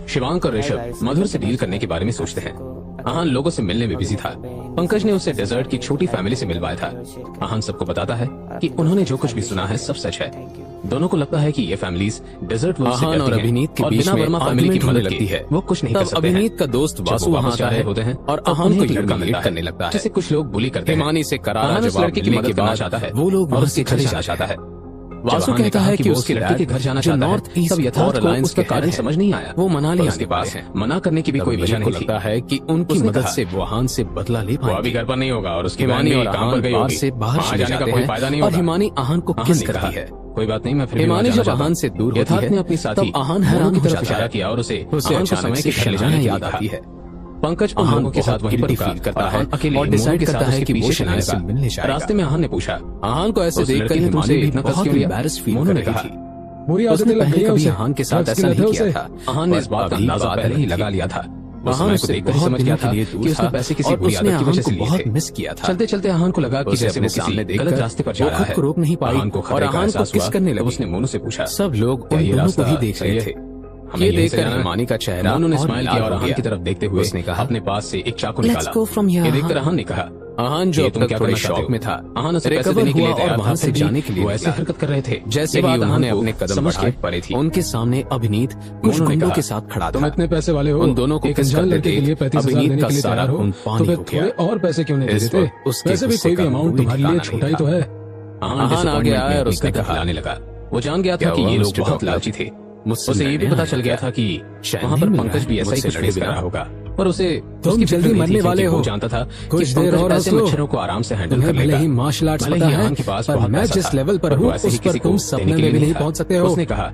शिवांक और ऋषभ मधुर से डील करने के बारे में सोचते हैं। आहान लोगों से मिलने में बिजी था। पंकज ने उसे डेजर्ट की छोटी फैमिली से मिलवाया था। आहान सबको बताता है कि उन्होंने जो कुछ भी सुना है सब सच है। दोनों को लगता है कि ये फैमिलीज डेजर्ट आहान और अभिनीत के बीच में फैमिली की मदद लगती है। वो कुछ नहीं कर सकते। अभिनीत का दोस्त वासु वहां आता है होते हैं और आहान को लड़का करने लगता है, जिसे कुछ लोग बुली करते हैं। हिमानी से करारा जवाब लड़के की मदद करना चाहता है। वो लोग और उसके घर जाना चाहता है। वासु कहता है कि उसके लड़के के घर जाना चाहता है। नॉर्थ ईस्ट यथार्थ को उसका कारण समझ नहीं आया। वो मनाली उसके पास मना करने की भी कोई वजह नहीं थी। लगता है कि उनकी मदद से वो आहान से बदला ले पाएंगे। वो अभी घर पर नहीं होगा और उसकी हिमानी और काम पर गई होगी। से बाहर चले जाते हैं और हिमानी आहान को किस करती है। कोई बात नहीं, मैं फिर हिमानी जब आहान से दूर होती है ने अपनी साथी तब आहान हैरान की हो तरफ जाता इशारा है। किया और उसे उसे समय के चले जाने की याद आती है। पंकज उन लोगों के साथ वहीं पर फील करता है अकेले और डिसाइड करता है कि वो शनाया से मिलने जाएगा। रास्ते में आहान ने पूछा, आहान को ऐसे देखकर हिमानी भी बहुत एम्बैरेस फील कर रही थी। बुरी उसने पहले कभी आहान के साथ ऐसा नहीं किया था। आहान ने इस बात का अंदाजा पहले ही लगा लिया था। आहान को देखकर समझ गया था कि उसने पैसे किसी बुरी आदत की वजह से लिए थे। मिस किया था। चलते चलते आहान को लगा कि जैसे वो सामने किसी गलत रास्ते पर जा रहा है। को रोक नहीं पाई और आहान को किस करने लगी। उसने मोनू से पूछा, सब लोग उन दोनों को ही देख रहे थे। ये देखकर हिमानी का चेहरा मोनू ने स्माइल किया और आहान की तरफ देखते हुए उसने कहा अपने पास से एक चाकू निकाला। ये देखकर आहान ने कहा, आहान जो अब तक थोड़े शौक में था, आहान उसे पैसे देने के लिए और वहां से जाने के लिए ऐसे हरकत कर रहे थे जैसे ही उन्होंने अपने कदम बढ़ाए थी। उनके सामने अभिनीत कुछ गुंडों के साथ खड़ा था। तुम इतने पैसे वाले हो, उन दोनों को एक अनजान लड़के के लिए 35,000 देने के लिए तैयार हो, तो फिर थोड़े और पैसे क्यों नहीं देते? वैसे भी कोई भी अमाउंट तुम्हारे लिए छोटा ही तो है। आहान आगे आया और उसने कहा लगा। वो जान गया था कि ये लोग बहुत लालची थे। उसे ये भी पता चल गया था कि वहाँ पर पंकज भी ऐसा ही कुछ फेस कर रहा होगा, पर उसे तुम जल्दी मरने वाले हो। जानता था कुछ देर और ऐसे मच्छरों को आराम से हैंडल कर भले ही मार्शल आर्ट्स पता है, पर मैं जिस लेवल पर हूँ उस पर तुम सपने में भी नहीं पहुँच सकते हो। उसने कहा,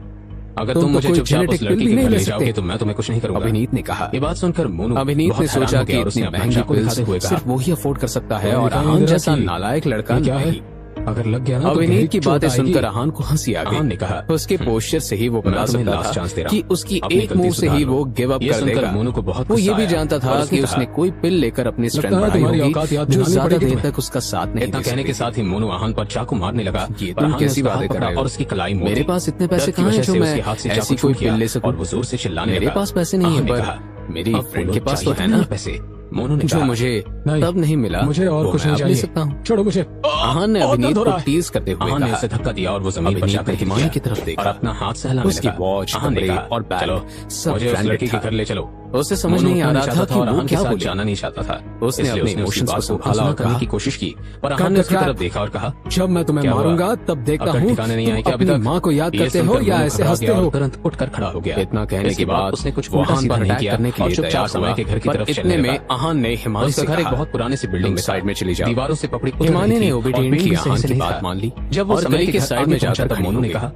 अगर तुम मुझे चुपचाप उस लड़की के घर ले जाओगे तो मैं तुम्हें कुछ नहीं करूंगा। अभिनीत ने कहा। ये बात सुनकर मोनू अभिनीत ने सोचा कि इतनी महंगी पिल्स सिर्फ वही अफोर्ड कर सकता है और आहान जैसा नालायक लड़का क्या है। अगर लग गया ना, अभिनीत की बातें सुनकर आहान को हंसी आ गई। आहान ने कहा, उसके पोस्चर से ही वो बता सकता था कि उसकी एक मूव से ही वो गिव अप कर देगा। मोनू को बहुत वो ये भी जानता था कि उसने कोई पिल लेकर अपनी स्ट्रेंथ बढ़ाई होगी जो ज्यादा देर तक उसका साथ नहीं। इतना कहने के साथ ही मोनू आहान पर चाकू मारने लगा। तुम कैसी बातें कर रहे हो? और उसकी कलाई मेरे पास इतने पैसे कहाँ हैं जो मैं ऐसी कोई पिल ले सकूं? और वो जोर से चिल्लाने लगा। मेरे पास पैसे नहीं है, पर मेरी फ्रेंड के पास तो है ना पैसे। मोनू ने जो मुझे तब नहीं मिला, मुझे और कुछ नहीं चाहिए, सकता हूँ। छोड़ो मुझे। आहान ने अभिनीत को टीज करते हुए आहान ने उसे धक्का दिया और वो जमीन पर जाकर हिमानी की तरफ देखा और अपना हाथ सहलाने उसकी लगा। वॉच, आहान ने कपड़े कहा, और बैग चलो सब मुझे उस लड़की के था। घर ले चलो। उसे समझ नहीं आ रहा था कि वो क्या बोले। जाना नहीं चाहता था। उसने अपने इमोशंस को संभाला और करने की कोशिश की, पर आहान ने उसकी तरफ देखा और कहा, जब मैं तुम्हें मारूंगा तब देखता हूँ तुम अपनी माँ को याद करते हो या ऐसे हंसते हो। तुरंत उठकर खड़ा हो गया। इतना कहने के बाद उसने कुछ आहान पर अटैक करने के लिए चुपचाप समय के घर की तरफ इतने में आहान ने हिमानी से घर एक बहुत पुराने से बिल्डिंग में साइड में चली जाओ। दीवारों से पकड़ी हिमानी ने ओबीडिएंट की आहान की बात मान ली। जब वो समय के साइड में जाकर तब मोनू ने कहा,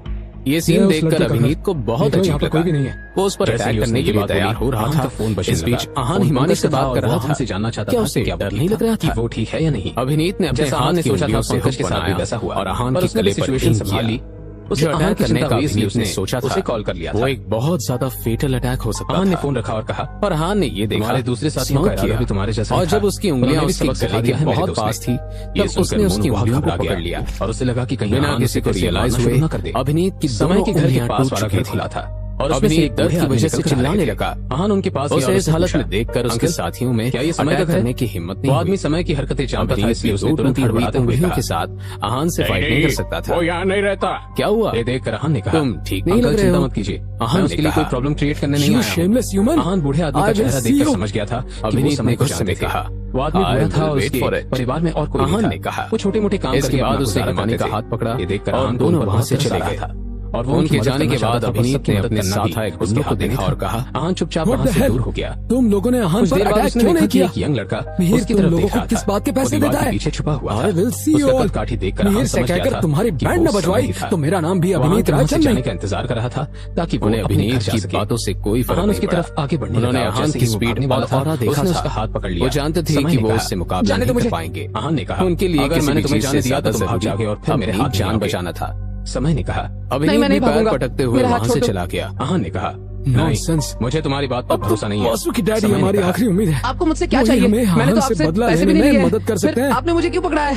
ये सीन देखकर अभिनीत को बहुत अजीब लगा। वो उस पर अटैक करने के लिए तैयार हो रहा था। इस बीच आहान हिमानी से बात कर रहा था। से जानना चाहता क्या उसे डर नहीं लग रहा था वो ठीक है या नहीं। अभिनीत ने अपने हाथ की उंगलियों से पंकज के साथ भी वैसा हुआ और आहान की गले पर सिचुएशन संभाल ली। उसे अटैक करने का उसने सोचा था, उसे कॉल कर लिया वो एक बहुत ज्यादा फेटल अटैक हो सकता था। आहान ने फोन रखा और कहा, पर आहान ने ये देखा हमारे दूसरे साथियों का इरादा भी तुम्हारे जैसा और जब उसकी उंगलियां उसके गले के बहुत पास थी तब उसने उसकी उंगलियों को पकड़ लिया और उसे लगा कि कहीं बिना किसी को रियलाइज हुए अभिनीत की समय के घर के पास टूट चुकी खुला था और अभिनीत दर्द की वजह से चिल्लाने लगा। आहान उनके पास उसे इस हालत में देखकर उसके साथियों में क्या ये समय का करने की हिम्मत नहीं हुई। आदमी समय की हरकतें जानता था, इसलिए उसने तुरंत हड़बड़ाते हुए कहा, के साथ आहान से फाइट नहीं कर सकता था। वो यहाँ नहीं रहता। क्या हुआ? ये देखकर आहान ने कहा, तुम ठीक नहीं लग रहे हो। मत कीजिए, आहान उसके लिए कोई प्रॉब्लम क्रिएट करने नहीं आया। आहान बूढ़े आदमी का चेहरा देखकर समझ गया था। अभिनीत ने कुछ समय कहा, वो आदमी बुरा था और उसके परिवार में और कोई नहीं था। ने कहा, वो छोटे मोटे काम करके बाद उसने हिमानी का हाथ पकड़ा। ये देखकर आहान दोनों वहाँ से चले गए था और वो उनके जाने के बाद अभिनीत ने अपने साथ आए गुंडों को देखा और कहा, आहान चुपचाप वहाँ से दूर हो गया। तुम लोगों ने आहान पर अटैक क्यों नहीं किया? यंग लड़का उसकी तरफ लोगों को किस बात के पैसे देता है? पीछे छुपा हुआ था। उसका कदकाठी देखकर आहान समझ गया था तुम्हारी बैंड न बजवाई तो मेरा नाम भी अभिनीत राजन जाने का इंतजार कर रहा था ताकि वो अभिनीत की बातों से कोई फर्क नहीं उसकी तरफ आगे बढ़ने लगा। उन्होंने आहान की स्पीड और ऑरा देखा था। उसका हाथ पकड़ लिया। वो जानते थे कि वो उससे मुकाबला नहीं कर पाएंगे। आहान ने कहा, उनके लिए अगर मैंने तुम्हें जाने दिया तो तुम भाग जाओगे और फिर मेरे हाथ जान बचाना था। समय ने कहा, अभिनीत भी पैर पटकते हुए वहाँ से चला गया। आहान ने कहा, नॉनसेंस, मुझे तुम्हारी बात पर भरोसा नहीं है। वासु की डैडी हमारी आखिरी उम्मीद है। आपको मुझसे क्या चाहिए? मैंने तो आपसे बदला पैसे भी लेने नहीं लिए। में मदद कर सकते हैं। आपने मुझे क्यों पकड़ा है?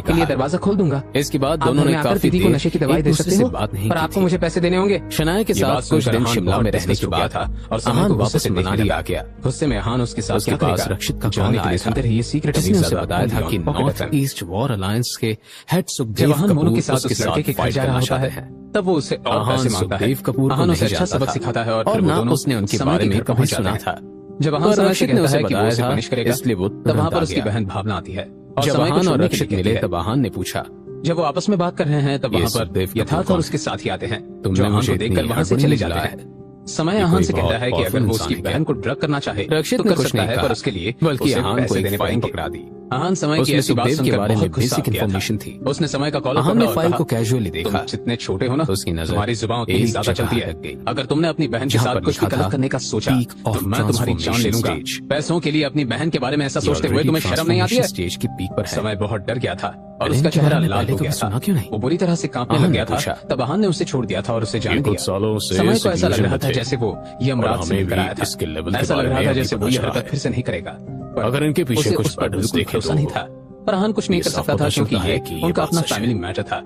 आपके लिए दरवाजा खोल दूंगा। इसके बाद आप दोनों घर ने में आकर काफी दीदी को नशे की दवाई दे सकते हो, बात नहीं पर की आपको थी। मुझे पैसे देने होंगे। शनाया के ये बात साथ कुछ सुनकर दिन अहान शिमला बहुत में रहने डिस्कस के हो गया बाद था और समय अहान को वापस गुस्से से मनाली देखने आ लगा। गया। गुस्से में अहान उसके साथ उसके क्या पास करेगा? रक्षित का जानने कॉल के लिए आया सुनते रहिए सीक्रेट जिसने उसे बताया था कि नॉर्थ ईस्ट वॉर अलायंस के हेड जब सुखदेव अहान मोनू के कपूर साथ उस लड़के के घर जा रहा होता है तब वो उसे और अहान पैसे मांगता है। सुखदेव कपूर को अहान उसे नहीं अच्छा जानता सबक था सिखाता है और और फिर वो ना दोनों उसने उनके समय बारे के में घर कभी पहुंच सुना जाते था। हैं। जब अहान पर समय से रक्षित ने कहता उसे है कि वो बताया उसे था, पनिश करेगा, इसलिए वो तब वहाँ तुरंत पर आ उसकी गया। बहन भावना आती है और जब समय को अहान और छोड़ने के लिए रक्षित कहती मिले है। तब अहान ने पूछा, जब वो आपस में बात कर रहे हैं तब ये वहाँ सुखदेव पर कपूर यथार्थ कौन और उसके साथी आते हैं तुमने जो अहान मुझे को देखकर इतनी वहाँ से हड़बड़ी चले में जाते बुलाया हैं। समय ये अहान कोई से कहता बहुत है कि अगर powerful वो उसकी इंसान है बहन को ड्रग करना चाहे रक्षित तो ने कर कुछ सकता नहीं है, कहा, पर उसके लिए बल्कि उसे अहान को पैसे एक देने फाइल पड़ेंगे। पकड़ा दी। अहान समय की उसमें ऐसी बात सुखदेव के सुनकर बारे में बहुत गुस्सा बेसिक हो गया था। इन्फॉर्मेशन थी। उसने समय का कॉल अहान पकड़ा ने और फाइल कहा, को कैजुअली तुम देखा। जितने छोटे हो ना उसकी नजर तुम्हारी जुबान उतनी ही एक ज्यादा जगह चलती है। अटक गई। अगर तुमने अपनी बहन के जहाँ साथ पर कुछ भी लिखा गलत था, करने का सोचा Peak of तो मैं तुम्हारी जान ले लूंगा। Transformation पैसों के लिए अपनी बहन के बारे में ऐसा सोचते हुए तुम्हें शर्म नहीं आती है? स्टेज की पीक पर है। समय बहुत डर गया था और अरे उसका इनके चेहरा बारे में लाल पहले हो तो गया सुना था। क्यों नहीं? वो बुरी तरह से कांपने अहान लग ने गया पूछा। था। तब अहान ने उसे छोड़ दिया था और उसे जाने ये कुछ दिया। सालों से समय इस को ऐसा लग illusion रहा में था थे। जैसे वो यमराज और से हमें मिलकर भी आया था। इसके level के ऐसा लग बारे रहा में था अभी जैसे पता वो ये चला हरकत है। फिर से नहीं करेगा। पर अगर इनके पीछे उसे कुछ उस पर पैटर्न्स बिल्कुल देखे भरोसा तो नहीं था। पर अहान कुछ नहीं ये कर साफ सकता था पता क्योंकि चलता है ये कि ये उनका बात अपना सच है। फैमिली मैटर था।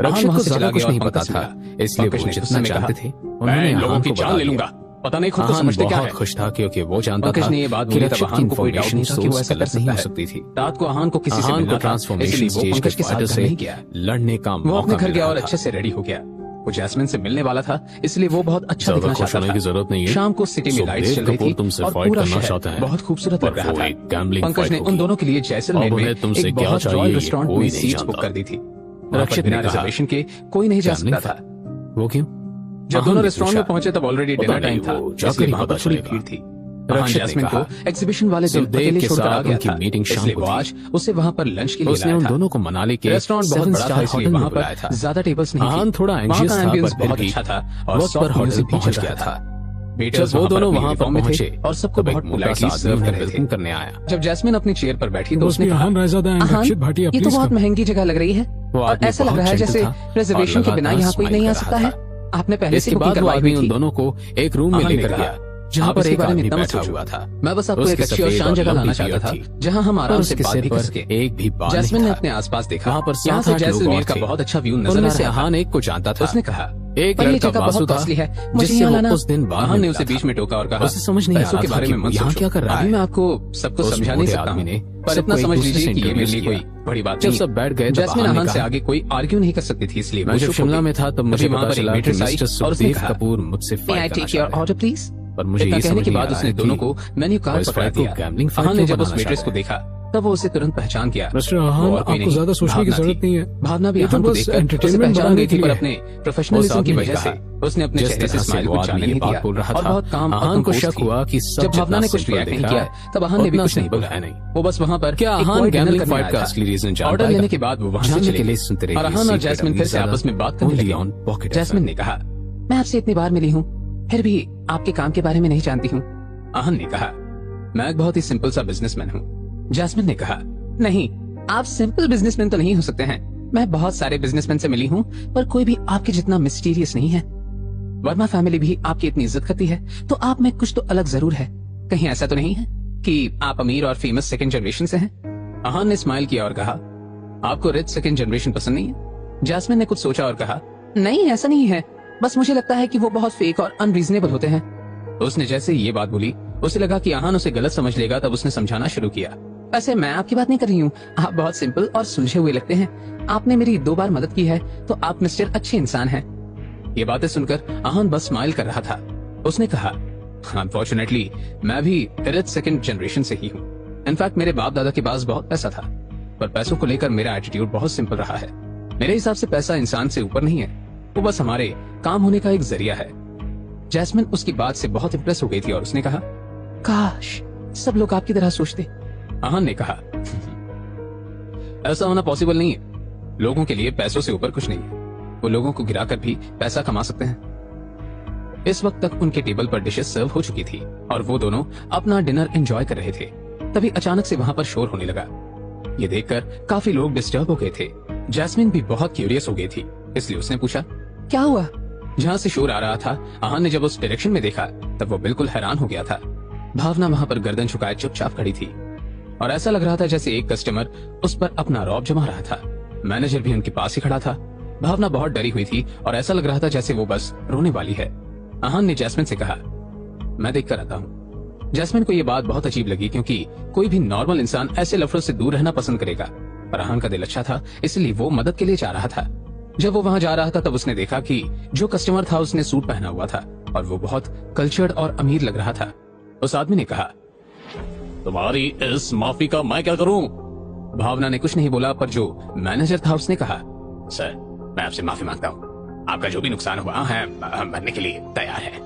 रक्षित वहाँ को से ज्यादा चला कुछ गया और नहीं पंकज पता से था, मिला। इसलिए पंकज वो ने जितना गुस्से में जानते कहा, थे मैं उन्होंने इन लोगों अहान की को जान बता ले दिया। लूंगा। पता नहीं खुद को समझते क्या है। बहुत खुश था क्योंकि वो जानता पंकज था ने ये बात कि बोली तब रक्षित की आहान को कोई डाउट नहीं था कि वो इन्फॉर्मेशन ऐसा कर गलत नहीं हो सकता सकती है। थी। रात को आहान को किसी से आहान मिलना को था, ट्रांसफॉर्मेशन इसलिए वो स्टेज पंकज के साथ फाइटर घर से नहीं गया। लड़ने का वो मौका अपने घर मिल गया रहा और था। अच्छे से रेडी हो गया। वो जैस्मिन से मिलने वाला था, इसलिए वो बहुत अच्छा ज्यादा दिखना खुश चाहता होने की था। जरूरत नहीं है। शाम को सिटी में लाइट्स चल रही थी तुमसे और फाइट पूरा करना शहर चाहते हैं, बहुत खूबसूरत लग पर रहा वो था। एक गैम्बलिंग पंकज फाइट ने होगी। उन दोनों के लिए जैसलमेर अब में उन्हें तुमसे एक क्या बहुत चाहिए रॉयल ये रेस्टोरेंट कोई में नहीं सीट्स बुक जानता। कर दी थी। रक्षित रक्षित ने बिना कहा, रिजर्वेशन के कोई नहीं जा गैम्बलिंग सकता था। वो क्यों? जब आहान दोनों ने रेस्टोरेंट में पूछा। पहुंचे तब ऑलरेडी पता डिनर टाइम नहीं, था, वो जाकर इसलिए ही वहां पता पर थोड़ी चलेगा। भीड़ थी। आहान रक्षित ने जैस्मिन को कहा, एग्जीबिशन वाले दिन सुखदेव अकेले के छोड़कर आ साथ गया उनकी था, मीटिंग शाम इसलिए को वो थी। आज उसे वहां पर लंच के लिए उसने लाया उन था। दोनों को मनाली के रेस्टोरेंट बहुत 7 बड़ा था, स्टार इसलिए होटल में वहां बुलाया पर था। ज्यादा टेबल्स नहीं आहान थी। थोड़ा वहां एंशियस का था, एम्बियंस पर फिर बहुत भी अच्छा था और वक्त पर सॉफ्ट होटल म्यूजिक भी पहुंच चल गया रहा था। था। जब वेटर्स वो वहां पर दोनों अपनी वहां पर यूनिफॉर्म में थे पहुंचे और सबको तब एक बहुत मोटा पोलाइटली सा सर्व आदमी कर उन्हें रहे थे। वेलकम करने आया। जब जैस्मिन अपनी चेयर पर बैठी तो बस उसने भी कहा, आहान रायजादा एंड आहान, रक्षित भाटिया, ये तो प्लीज बहुत कम। महंगी जगह लग रही है वो और आदमी ऐसा लग बहुत रहा है gentle जैसे था रिजर्वेशन और के बिना लगातार यहाँ कोई smile नहीं आ कर सकता रहा है। था। आपने पहले से इसके बुकिंग बाद वो करवाई आदमी हुई उन थी। दोनों को एक रूम में आहान ने लेकर कहा, गया जहाँ आप पर इसके एक बारे में आदमी इतना मत बैठा सोचो। हुआ था। मैं बस आपको उसके एक अच्छी और सफेद शांत और जगह लाना लंबी चाहता था beard जहाँ हम और आराम से उसके बात सिर भी कर पर सके। एक भी बाल जैस्मिन ने नहीं था। अपने आसपास देखा, वहाँ पर यहाँ 7-8 से लोग जैसलमेर और का थे। बहुत अच्छा व्यू नजर उनमें आ से रहा था। आहान एक को जानता था। उसने कहा, एक पर ये लड़का जगह वासु बहुत था कॉस्टली है, मुझे जिससे यहाँ वो लाना। उस दिन बाद आहान में ने मिला उसे था। बीच में टोका और कहा, उसे समझ नहीं आ पैसों रहा के था बारे कि में वो मत यहाँ सोचो। क्या कर रहा अभी है। मैं आपको सब कुछ उस समझा नहीं बूढ़े सकता आदमी हूँ, ने पर सबको इतना एक समझ दूसरे लीजिए से कि ये मेरे introduce लिए कोई किया। बड़ी बात जब नहीं सब बैठ गए है। तब जैस्मिन आहान ने आहान से कहा, आगे कोई आर्ग्यू नहीं कर सकती थी, इसलिए मैं वो जब चुप हो शिमला गई। में था तब मुझे तभी वहाँ पता पर एक चला कि वेट्रेस आई मिस्टर और उसने सुखदेव कहा, कपूर मुझसे May I फाइट करना take your चाहते हैं। order, please? पर मुझे इतना ये कहने समझ के नहीं आ बाद रहा उसने है दोनों कि को मेन्यू वो कार्ड इस पकड़ा फाइट को दिया। gambling fight आहान ने क्यों जब उस बनाना वेट्रेस को चाहते देखा तब वो उसे तुरंत पहचान गया। मिस्टर वो आहान, और कोई आपको नहीं, ज्यादा सोचने की भावना जरूरत थी। नहीं है। भावना भी ये तो आहान को बस देखकर उसे entertainment पहचान बनाने गई के थी, पर लिए। अपने उस प्रोफेशनलिज्म आदमी की ने वजह कहा, से उसने अपने जिस चेहरे से तरह से स्माइल वो को जाने आदमी नहीं ये बात दिया बोल रहा और था, बहुत काम और आहान को कंपोज शक थी। हुआ कि सब जब भावना ने जितना कुछ simple रिएक्ट नहीं दिख किया रहा है, तब आहान ने भी उतना कुछ नहीं simple बोला। है नहीं। वो बस वहाँ पर क्या एक आहान quiet dinner gambling करने fight आया का था। असली reason जान ऑर्डर पाएगा? लेने के बाद वो वहाँ से जानने चले के लिए गए सुनते रहिए और आहान और Secret जैस्मिन फिर से Amnesia आपस में बात करने only लगे। on Pocket Jasmine FM। ने कहा, मैं आपसे इतनी बार मिली हूँ, फिर भी आपके काम के बारे में नहीं जानती हूँ। आहान ने कहा, मैं एक बहुत ही सिंपल सा बिजनेसमैन हूँ। जैस्मिन ने कहा, नहीं, आप सिंपल बिजनेसमैन तो नहीं हो सकते हैं। मैं बहुत सारे बिजनेसमैन से मिली हूँ, पर कोई भी आपके जितना मिस्टीरियस नहीं है। वर्मा फैमिली भी आपकी इतनी इज्जत करती है, तो आप में कुछ तो अलग जरूर है। कहीं ऐसा तो नहीं है कि आप अमीर और फेमस सेकंड जनरेशन से हैं? आहान ने स्माइल किया और कहा, आपको रिच सेकंड जनरेशन पसंद नहीं है? जैस्मिन ने कुछ सोचा और कहा, नहीं, ऐसा नहीं है, बस मुझे लगता है कि वो बहुत फेक और अनरीजनेबल होते हैं। उसने जैसे ही ये बात बोली, उसे लगा कि आहान उसे गलत समझ लेगा, तब उसने समझाना शुरू किया, ऐसे मैं आपकी बात नहीं कर रही हूँ, आप बहुत सिंपल और सुलझे हुए लगते हैं। आपने मेरी 2 बार मदद की है, तो आप मिस्टर अच्छे इंसान हैं। ये बातें सुनकर आहान बस स्माइल कर रहा था। उसने कहा, अनफॉर्चुनेटली मैं भी रिच सेकंड जनरेशन से ही हूँ। इनफैक्ट मेरे बाप दादा के पास बहुत पैसा था, पर पैसों को लेकर मेरा एटीट्यूड बहुत सिंपल रहा है। मेरे हिसाब से पैसा इंसान से ऊपर नहीं है, वो बस हमारे काम होने का एक जरिया है। जैस्मिन उसकी बात से बहुत इंप्रेस हो गई थी और उसने कहा, काश सब लोग आपकी तरह सोचते। आहान ने कहा, ऐसा होना पॉसिबल नहीं है। लोगों के लिए पैसों से ऊपर कुछ नहीं है, वो लोगों को गिराकर भी पैसा कमा सकते हैं। इस वक्त तक उनके टेबल पर डिशेस सर्व हो चुकी थी और वो दोनों अपना डिनर एंजॉय कर रहे थे। तभी अचानक से वहां पर शोर होने लगा। ये देखकर काफी लोग डिस्टर्ब हो गए थे। जैस्मिन भी बहुत क्यूरियस हो गई थी, इसलिए उसने पूछा, क्या हुआ? जहां से शोर आ रहा था, आहान ने जब उस डायरेक्शन में देखा तब वो बिल्कुल हैरान हो गया था। भावना वहां पर गर्दन झुकाए चुपचाप खड़ी थी और ऐसा लग रहा था जैसे एक कस्टमर उस पर अपना रौब जमा रहा था। मैनेजर भी उनके पास ही खड़ा था। भावना बहुत डरी हुई थी और ऐसा लग रहा था जैसे वो बस रोने वाली है। आहान ने जैस्मिन से कहा, मैं देख कर आता हूँ। जैस्मिन को ये बात बहुत अजीब लगी, क्योंकि कोई भी नॉर्मल इंसान ऐसे लफड़ों से दूर रहना पसंद करेगा, पर आहान का दिल अच्छा था, इसलिए वो मदद के लिए जा रहा था। जब वो वहां जा रहा था तब उसने देखा कि जो कस्टमर था उसने सूट पहना हुआ था और वो बहुत कल्चर्ड और अमीर लग रहा था। उस आदमी ने कहा, तुम्हारी इस माफी का मैं क्या करूं? भावना ने कुछ नहीं बोला, पर जो मैनेजर था उसने कहा, सर मैं आपसे माफी मांगता हूँ, आपका जो भी नुकसान हुआ है हम भरने के लिए तैयार है।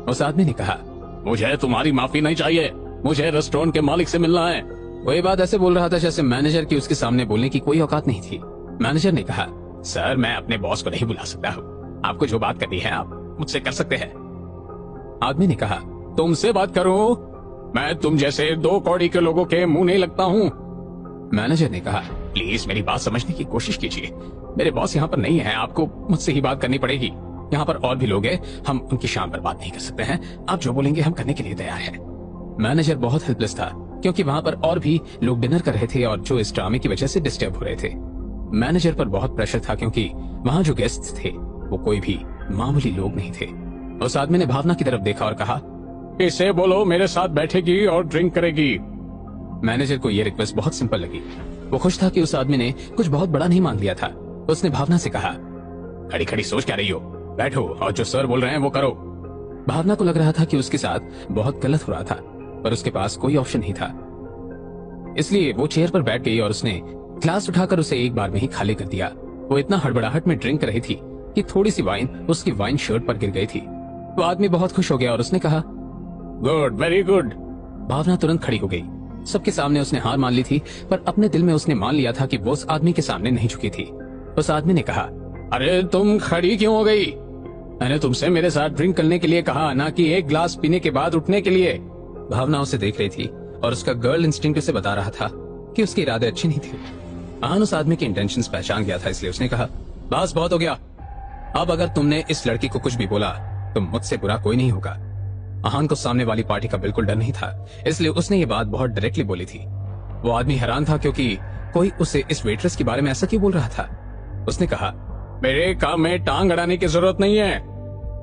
उस आदमी ने कहा, मुझे तुम्हारी माफी नहीं चाहिए, मुझे रेस्टोरेंट के मालिक से मिलना है। वो ये बात ऐसे बोल रहा था जैसे मैनेजर की उसके सामने बोलने की कोई औकात नहीं थी। मैनेजर ने कहा, सर मैं अपने बॉस को नहीं बुला सकता हूँ, आपको जो बात करनी है आप मुझसे कर सकते हैं। आदमी ने कहा, तुमसे बात करूं? मैं तुम जैसे 2 कौड़ी के लोगों के मुंह नहीं लगता हूँ। मैनेजर ने कहा, प्लीज मेरी बात समझने की कोशिश कीजिए, मेरे बॉस यहाँ पर नहीं है, आपको मुझसे ही बात करनी पड़ेगी। यहाँ पर और भी लोग हैं, हम उनकी शाम पर बात नहीं कर सकते हैं, आप जो बोलेंगे हम करने के लिए तैयार हैं। मैनेजर बहुत हेल्पलेस था, क्योंकि वहां पर और भी लोग डिनर कर रहे थे और जो इस ड्रामे की वजह से डिस्टर्ब हो रहे थे। मैनेजर पर बहुत प्रेशर था, क्योंकि वहां जो गेस्ट्स थे वो कोई भी मामूली लोग नहीं थे। उस आदमी ने भावना की तरफ देखा और कहा, इसे बोलो मेरे साथ बैठेगी और ड्रिंक करेगी। मैनेजर को यह रिक्वेस्ट बहुत सिंपल लगी। वो खुश था कि उस आदमी ने कुछ बहुत बड़ा नहीं मांग लिया था। उसने भावना से कहा, खड़ी खड़ी सोच क्या रही हो, बैठो और जो सर बोल रहे हैं वो करो। भावना को लग रहा था कि उसके साथ बहुत गलत हो रहा था, पर उसके पास कोई ऑप्शन नहीं था। इसलिए वो चेयर पर बैठ गई और उसने ग्लास उठाकर उसे एक बार में ही खाली कर दिया। वो इतना हड़बड़ाहट में ड्रिंक कर रही थी कि थोड़ी सी वाइन उसकी वाइन शर्ट पर गिर गई थी। वो आदमी बहुत खुश हो गया और उसने कहा, गुड, वेरी गुड। भावना तुरंत खड़ी हो गई। सबके सामने उसने हार मान ली थी, पर अपने दिल में उसने मान लिया था कि वो उस आदमी के सामने नहीं झुकी थी। उस आदमी ने कहा, अरे तुम खड़ी क्यों हो गई? मैंने तुमसे मेरे साथ ड्रिंक करने के लिए कहा, ना कि एक ग्लास पीने के बाद उठने के लिए। भावना उसे देख रही थी और उसका गर्ल इंस्टिंक्ट उसे बता रहा था कि उसके इरादे अच्छे नहीं थे। आहान उस आदमी के इंटेंशंस पहचान गया था, इसलिए उसने कहा, बस बहुत हो गया। अब अगर तुमने इस लड़की को कुछ भी बोला तो मुझसे बुरा कोई नहीं होगा। आहान को सामने वाली पार्टी का बिल्कुल डर नहीं था, इसलिए उसने ये बात बहुत डायरेक्टली बोली थी। वो आदमी हैरान था क्योंकि कोई उसे इस वेट्रेस के बारे में ऐसा क्यों बोल रहा था। उसने कहा, मेरे काम में टांग अड़ाने की जरूरत नहीं है।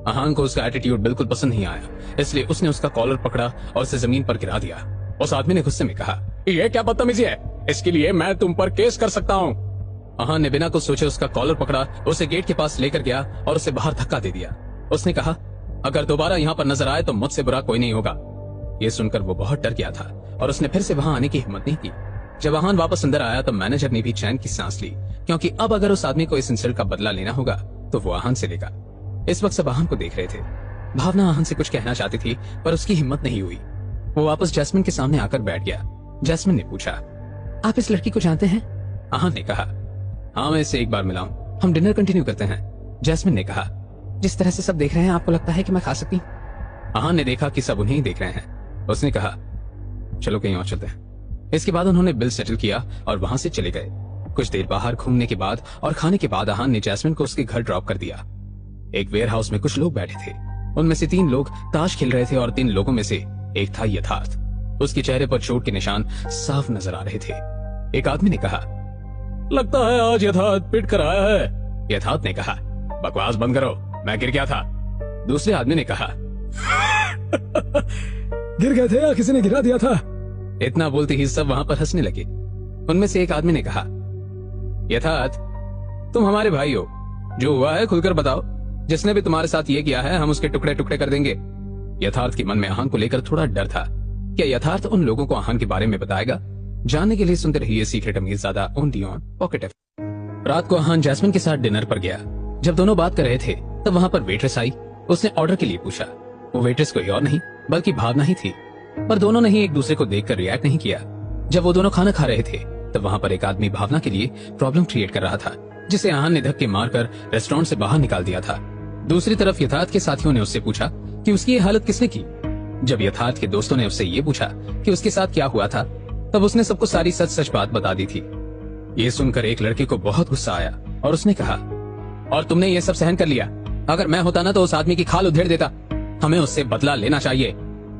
आहान को उसका एटीट्यूड बिल्कुल पसंद नहीं आया, इसलिए उसने उसका कॉलर पकड़ा और उसे जमीन पर गिरा दिया। उस आदमी ने गुस्से में कहा, ये क्या बदतमीजी है, इसके लिए मैं तुम पर केस कर सकता हूँ। आहान ने बिना कुछ सोचे उसका कॉलर पकड़ा, उसे गेट के पास लेकर गया और उसे बाहर धक्का दे दिया। उसने कहा, अगर दोबारा यहाँ पर नजर आए तो मुझसे बुरा कोई नहीं होगा। ये सुनकर वो बहुत डर गया था और उसने फिर से वहां आने की हिम्मत नहीं की। जब आहान वापस अंदर आया तो मैनेजर ने भी चैन की सांस ली, क्योंकि अब अगर उस आदमी को इस इंसल्ट का बदला लेना होगा तो वो आहान से लेगा। इस वक्त सब आहान को देख रहे थे। भावना आहान से कुछ कहना चाहती थी, पर उसकी हिम्मत नहीं हुई। वो वापस जैस्मिन के सामने आकर बैठ गया। जैस्मिन ने पूछा, आप इस लड़की को जानते हैं? आहान ने कहा, हाँ, मैं इससे एक बार मिला हूं, हम डिनर कंटिन्यू करते हैं। जैस्मिन ने कहा, जिस तरह से सब देख रहे हैं आपको लगता है कि मैं खा सकती हूँ? आहान ने देखा कि सब उन्हें ही देख रहे हैं। उसने कहा, चलो कहीं और चलते हैं। इसके बाद उन्होंने बिल सेटल किया और वहां से चले गए। कुछ देर बाहर घूमने के बाद और खाने के बाद आहान ने जैस्मिन को उसके घर ड्रॉप कर दिया। एक वेयर हाउस में कुछ लोग बैठे थे। उनमें से 3 लोग ताश खेल रहे थे और 3 लोगों में से एक था यथार्थ। उसके चेहरे पर चोट के निशान साफ नजर आ रहे थे। एक आदमी ने कहा, लगता है आज यथार्थ पिट कर आया है। यथार्थ ने कहा, बकवास बंद करो, मैं गिर गया था। दूसरे आदमी ने कहा, गिर गए थे या किसी ने गिरा दिया था? इतना बोलते ही सब वहां पर हंसने लगे। उनमें से एक आदमी ने कहा, यथार्थ, तुम हमारे भाई हो, जो हुआ है खुलकर बताओ। जिसने भी तुम्हारे साथ ये किया है हम उसके टुकड़े टुकड़े कर देंगे। यथार्थ के मन में आहान को लेकर थोड़ा डर था। क्या यथार्थ उन लोगों को आहान के बारे में बताएगा? जानने के लिए सुनते रहिए secret Amirzada only on Pocket FM. रात को आहान जैस्मिन के साथ डिनर पर गया। जब दोनों बात कर रहे थे तब वहां पर वेट्रेस आई। उसने ऑर्डर के लिए पूछा। वो वेट्रेस कोई और नहीं बल्कि भावना ही थी, पर दोनों ने ही एक दूसरे को देखकर रिएक्ट नहीं किया। जब वो दोनों खाना खा रहे थे तब वहां पर एक आदमी भावना के लिए प्रॉब्लम क्रिएट कर रहा था, जिसे आहान ने धक्के मारकर रेस्टोरेंट से बाहर निकाल दिया था। दूसरी तरफ यथार्थ के साथियों ने उससे पूछा कि उसकी ये हालत किसने की। जब यथार्थ के दोस्तों ने उससे ये पूछा कि उसके साथ क्या हुआ था, तब उसने सबको सारी सच सच बात बता दी थी। ये सुनकर एक लड़के को बहुत गुस्सा आया और उसने कहा, और तुमने ये सब सहन कर लिया? अगर मैं होता ना तो उस आदमी की खाल उधेड़ देता। हमें उससे बदला लेना चाहिए।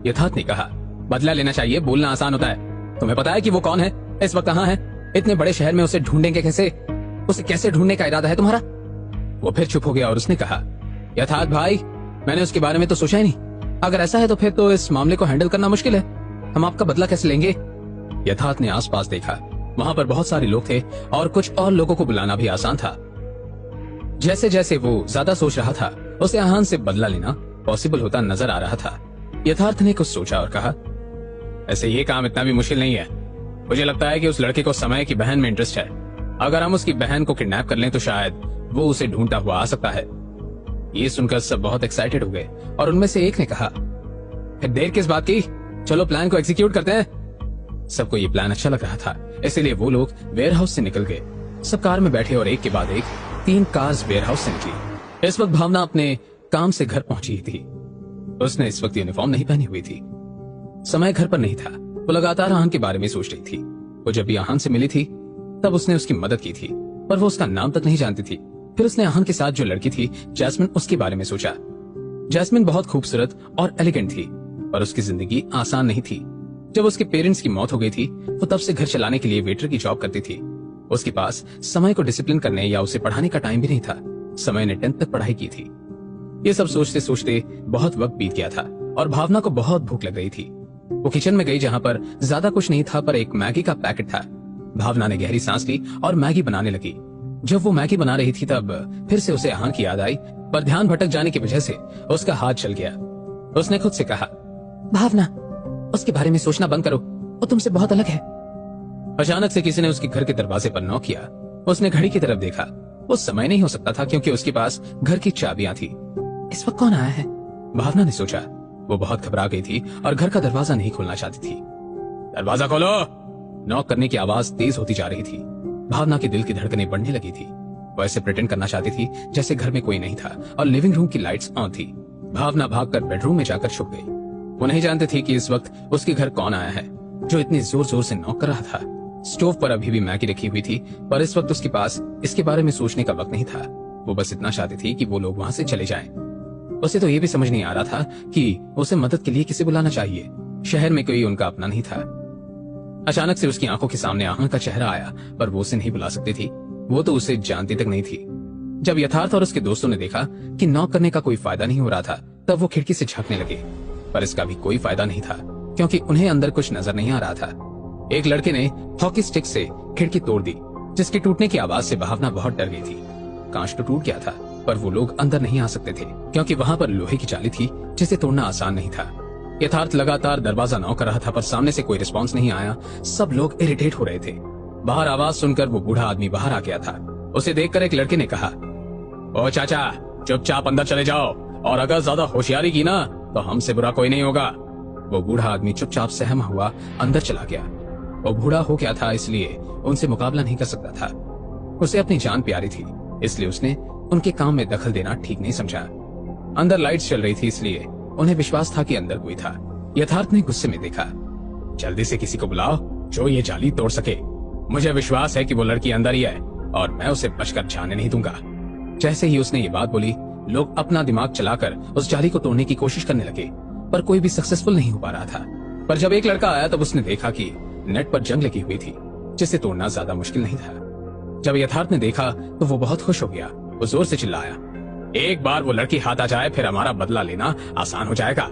यथार्थ ने कहा, बदला लेना चाहिए बोलना आसान होता है। तुम्हें पता है कि वो कौन है, इस वक्त कहाँ है? इतने बड़े शहर में उसे ढूंढेंगे कैसे? उसे कैसे ढूंढने का इरादा है तुम्हारा? वो फिर चुप हो गया और उसने कहा, यथार्थ भाई, मैंने उसके बारे में तो सोचा ही नहीं। अगर ऐसा है तो फिर तो इस मामले को हैंडल करना मुश्किल है। हम आपका बदला कैसे लेंगे? यथार्थ ने आसपास देखा। वहां पर बहुत सारे लोग थे और कुछ और लोगों को बुलाना भी आसान था। जैसे जैसे वो ज्यादा सोच रहा था, उसे आहान से बदला लेना पॉसिबल होता नजर आ रहा था। यथार्थ ने कुछ सोचा और कहा, ऐसे ये काम इतना भी मुश्किल नहीं है। मुझे लगता है कि उस लड़के को समय की बहन में इंटरेस्ट है। अगर हम उसकी बहन को किडनैप कर लें तो शायद वो उसे ढूंढता हुआ आ सकता है। ये सुनकर सब बहुत एक्साइटेड हो गए और उनमें से एक ने कहा, फिर देर किस बात की, चलो प्लान को एग्जीक्यूट करते हैं। सबको ये प्लान अच्छा लग रहा था, इसलिए वो लोग वेयर हाउस से निकल गए। सब कार में बैठे और एक के बाद एक 3 कार्स वेयर हाउस से निकली। इस वक्त भावना अपने काम से घर पहुंची थी। उसने इस वक्त यूनिफॉर्म नहीं पहनी हुई थी। समय घर पर नहीं था। वो लगातार आहान के बारे में सोच रही थी। वो जब भी आहान से मिली थी तब उसने उसकी मदद की थी, पर वो उसका नाम तक नहीं जानती थी। फिर उसने आहान के साथ जो लड़की थी जैस्मिन, उसके बारे में सोचा। जैस्मिन बहुत खूबसूरत और एलिगेंट थी, पर उसकी जिंदगी आसान नहीं थी। जब उसके पेरेंट्स की मौत हो गई थी वो तब से घर चलाने के लिए वेटर की जॉब करती थी। उसके पास समय को डिसिप्लिन करने या उसे पढ़ाने का टाइम भी नहीं था। समय ने 10th तक पढ़ाई की थी। ये सब सोचते सोचते बहुत वक्त बीत गया था और भावना को बहुत भूख लग रही थी। वो किचन में गई जहाँ पर ज्यादा कुछ नहीं था, पर एक मैगी का पैकेट था। भावना ने गहरी सांस ली और मैगी बनाने लगी। जब वो मैगी बना रही थी तब फिर से उसे आहान की याद आई, पर ध्यान भटक जाने की वजह से उसका हाथ चल गया। उसने खुद से कहा, भावना, उसके बारे में सोचना बंद करो, वो तुमसे बहुत अलग है। अचानक से किसी ने उसके घर के दरवाजे पर नॉक किया। उसने घड़ी की तरफ देखा। वो समय नहीं हो सकता था क्योंकि उसके पास घर की चाबियां थी। इस वक्त कौन आया है? भावना ने सोचा। वो बहुत घबरा गई थी और घर का दरवाजा नहीं खोलना चाहती थी। दरवाजा खोलो! नॉक करने की आवाज तेज होती जा रही थी। भावना के दिल की धड़कनें बढ़ने लगी थी। वो ऐसे प्रिटेंड करना चाहती थी जैसे घर में कोई नहीं था और लिविंग रूम की लाइट्स ऑन थी। भावना भागकर बेडरूम में जाकर छुप गई। वो नहीं जानती थी कि इस वक्त उसके घर कौन आया है जो इतनी जोर जोर से नॉक कर रहा था। स्टोव पर अभी भी मैगी रखी हुई थी, पर इस वक्त उसके पास इसके बारे में सोचने का वक्त नहीं था। वो बस इतना चाहती थी कि वो लोग वहां से चले जाएं। उसे तो ये भी समझ नहीं आ रहा था कि उसे मदद के लिए किसे बुलाना चाहिए। शहर में कोई उनका अपना नहीं था। अचानक से उसकी आंखों के सामने आहान का चेहरा आया, पर वो उसे नहीं बुला सकती थी। वो तो उसे जानती तक नहीं थी। जब यथार्थ और उसके दोस्तों ने देखा कि नॉक करने का कोई फायदा नहीं हो रहा था, तब वो खिड़की से झांकने लगे, पर इसका भी कोई फायदा नहीं था क्योंकि उन्हें अंदर कुछ नजर नहीं आ रहा था। एक लड़के ने हॉकी स्टिक से खिड़की तोड़ दी, जिसके टूटने की आवाज से भावना बहुत डर गई थी। कांच तो टूट गया था, पर वो लोग अंदर नहीं आ सकते थे क्योंकि वहां पर लोहे की जाली थी जिसे तोड़ना आसान नहीं था। यथार्थ लगातार दरवाजा नॉक कर रहा था, पर सामने से कोई रिस्पॉन्स नहीं आया। सब लोग इरिटेट हो रहे थे। बाहर आवाज सुनकर वो बूढ़ा आदमी बाहर आ गया था। उसे देखकर एक लड़के ने कहा, ओ चाचा, चुपचाप अंदर चले जाओ, और अगर ज्यादा होशियारी की ना तो हमसे बुरा कोई नहीं होगा। वो बूढ़ा आदमी चुपचाप सहमा हुआ अंदर चला गया। वो बूढ़ा हो गया था, इसलिए उनसे मुकाबला नहीं कर सकता था। उसे अपनी जान प्यारी थी, इसलिए उसने उनके काम में दखल देना ठीक नहीं समझा। अंदर लाइट्स चल रही थी, इसलिए उन्हें विश्वास था कि अंदर कोई था। यथार्थ ने गुस्से में देखा, जल्दी से किसी को बुलाओ जो ये जाली तोड़ सके। मुझे विश्वास है कि वो लड़की अंदर ही है और मैं उसे बचकर जाने नहीं दूंगा। जैसे ही उसने ये बात बोली, लोग अपना दिमाग चलाकर उस जाली को तोड़ने की कोशिश करने लगे, पर कोई भी सक्सेसफुल नहीं हो पा रहा था। पर जब एक लड़का आया तब उसने देखा कि नेट पर जंग लगी हुई थी, जिसे तोड़ना ज्यादा मुश्किल नहीं था। जब यथार्थ ने देखा तो वो बहुत खुश हो गया। वो जोर से चिल्लाया, एक बार वो लड़की हाथ आ जाए फिर हमारा बदला लेना आसान हो जाएगा।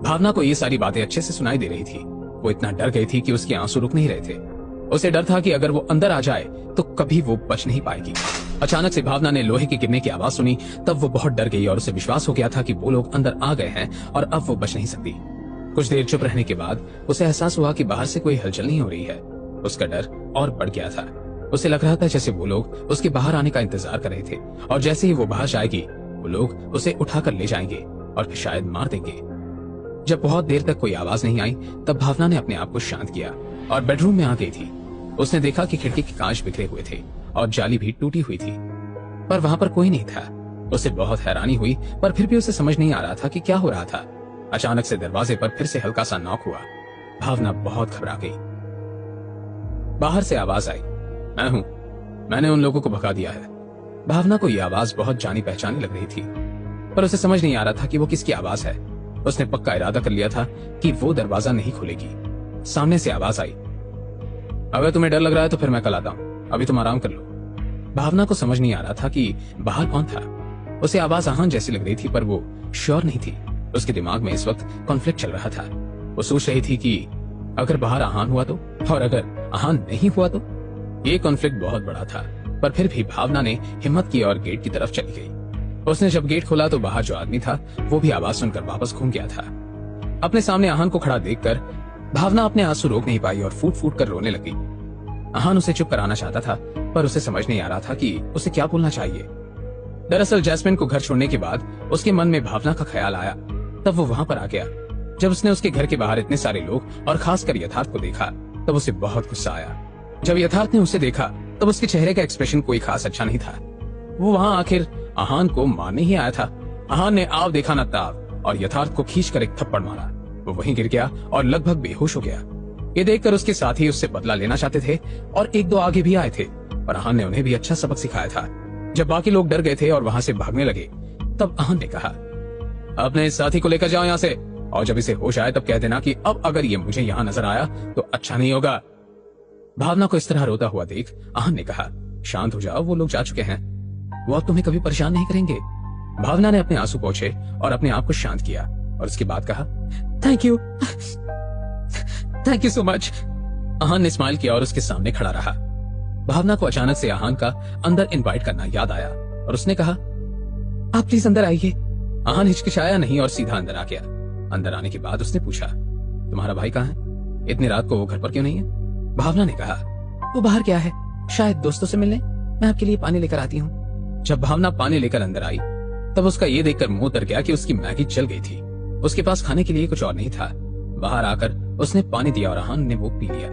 भावना को ये सारी बातें अच्छे से सुनाई दे रही थी। वो इतना डर गई थी कि उसके आंसू रुक नहीं रहे थे। उसे डर था कि अगर वो अंदर आ जाए तो कभी वो बच नहीं पाएगी। अचानक से भावना ने लोहे के गिरने की आवाज सुनी, तब वो बहुत डर गई और उसे विश्वास हो गया था कि वो लोग अंदर आ गए हैं और अब वो बच नहीं सकती। कुछ देर चुप रहने के बाद उसे एहसास हुआ कि बाहर से कोई हलचल नहीं हो रही है। उसका डर और बढ़ गया था। उसे लग रहा था जैसे वो लोग उसके बाहर आने का इंतजार कर रहे थे, और जैसे ही वो बाहर जाएगी वो लोग उसे उठाकर ले जाएंगे और फिर शायद मार देंगे। जब बहुत देर तक कोई आवाज नहीं आई, तब भावना ने अपने आप को शांत किया और बेडरूम में आ गई थी। उसने देखा कि खिड़की के कांच बिखरे हुए थे और जाली भी टूटी हुई थी, पर वहां पर कोई नहीं था। उसे बहुत हैरानी हुई, पर फिर भी उसे समझ नहीं आ रहा था कि क्या हो रहा था। अचानक से दरवाजे पर फिर से हल्का सा नॉक हुआ। भावना बहुत घबरा गई। बाहर से आवाज आई, मैं हूं, मैंने उन लोगों को भगा दिया है। भावना को यह आवाज बहुत जानी पहचानी लग रही थी, पर उसे समझ नहीं आ रहा था कि वो किसकी आवाज है। उसने पक्का इरादा कर लिया था कि वो दरवाजा नहीं खोलेगी। सामने से आवाज आई, अगर तुम्हें डर लग रहा है तो फिर मैं कल आता हूं, अभी तुम आराम कर लो। भावना को समझ नहीं आ रहा था कि बाहर कौन था। उसे आवाज आहान जैसी लग रही थी, पर वो श्योर नहीं थी। उसके दिमाग में इस वक्त कॉन्फ्लिक्ट चल रहा था। वो सोच रही थी कि अगर बाहर आहान हुआ तो, और अगर आहान नहीं हुआ तो। ये कॉन्फ्लिक्ट बहुत बड़ा था, पर फिर भी भावना ने हिम्मत की और गेट की तरफ चली गई। उसने जब गेट खोला तो बाहर जो आदमी था वो भी आवाज सुनकर वापस घूम गया था। अपने सामने आहान को खड़ा देखकर भावना अपने आंसू रोक नहीं पाई और फूट फूट कर रोने लगी। आहान उसे चुप कराना चाहता था, पर उसे समझ नहीं आ रहा था कि उसे क्या बोलना चाहिए। दरअसल जैस्मिन को घर छोड़ने के बाद उसके मन में भावना का ख्याल आया, तब वो वहां पर आ गया। जब उसने उसके घर के बाहर इतने सारे लोग और खासकर यथार्थ को देखा, तब उसे बहुत गुस्सा आया। जब यथार्थ ने उसे देखा तब उसके चेहरे का एक्सप्रेशन कोई खास अच्छा नहीं था। वो वहां आखिर आहान को मारने ही आया था। आहान ने आव देखा न ताव और यथार्थ को खींचकर एक थप्पड़ मारा। वो वहीं गिर गया और लगभग बेहोश हो गया। ये देखकर उसके साथी उससे बदला लेना चाहते थे और एक दो आगे भी आए थे, पर आहान ने उन्हें भी अच्छा सबक सिखाया था। जब बाकी लोग डर गए थे और वहां से भागने लगे, तब आहान ने कहा, अपने इस साथी को लेकर जाओ यहाँ से, और जब इसे होश आए तब कह देना कि अब अगर ये मुझे यहाँ नजर आया तो अच्छा नहीं होगा। भावना को इस तरह रोता हुआ देख आहान ने कहा, शांत हो जाओ, वो लोग जा चुके हैं, वो अब तुम्हें कभी परेशान नहीं करेंगे। भावना ने अपने आंसू पोंछे और अपने आप को शांत किया और उसके बाद कहा, थैंक यू सो मच। आहान ने स्माइल किया और उसके सामने खड़ा रहा। भावना को अचानक से आहान का अंदर इनवाइट करना याद आया और उसने कहा, आप प्लीज अंदर आइए। आहान हिचकिचाया नहीं और सीधा अंदर आ गया। अंदर आने के बाद उसने पूछा, तुम्हारा भाई कहाँ है? इतनी रात को वो घर पर क्यों नहीं है? भावना ने कहा, वो बाहर गया है, शायद दोस्तों से मिलने। मैं आपके लिए पानी लेकर आती हूँ। जब भावना पानी लेकर अंदर आई तब उसका ये देखकर मुंह उतर गया कि उसकी मैगी जल गई थी। उसके पास खाने के लिए कुछ और नहीं था। बाहर आकर उसने पानी दिया और आहान ने वो पी लिया।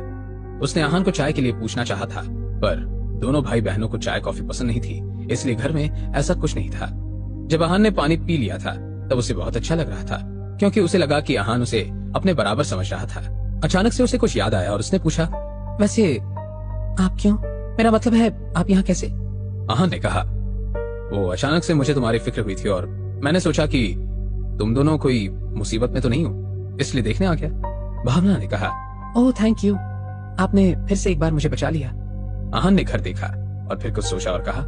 उसने आहान को चाय के लिए पूछना चाहा था, पर दोनों भाई बहनों को चाय कॉफी पसंद नहीं थी, इसलिए घर में ऐसा कुछ नहीं था। जब आहान ने पानी पी लिया था तब उसे बहुत अच्छा लग रहा था, क्योंकि उसे लगा कि आहान उसे अपने बराबर समझ रहा था। अचानक से उसे कुछ याद आया और उसने पूछा, वैसे आप क्यों? मेरा मतलब है, आप यहाँ कैसे? आहान ने कहा, वो अचानक से मुझे तुम्हारी फिक्र हुई थी और मैंने सोचा कि तुम दोनों कोई मुसीबत में तो नहीं हो, इसलिए देखने आ गया। भावना ने कहा, ओह थैंक यू, आपने फिर से एक बार मुझे बचा लिया। आहान ने घर देखा और फिर कुछ सोचा और कहा,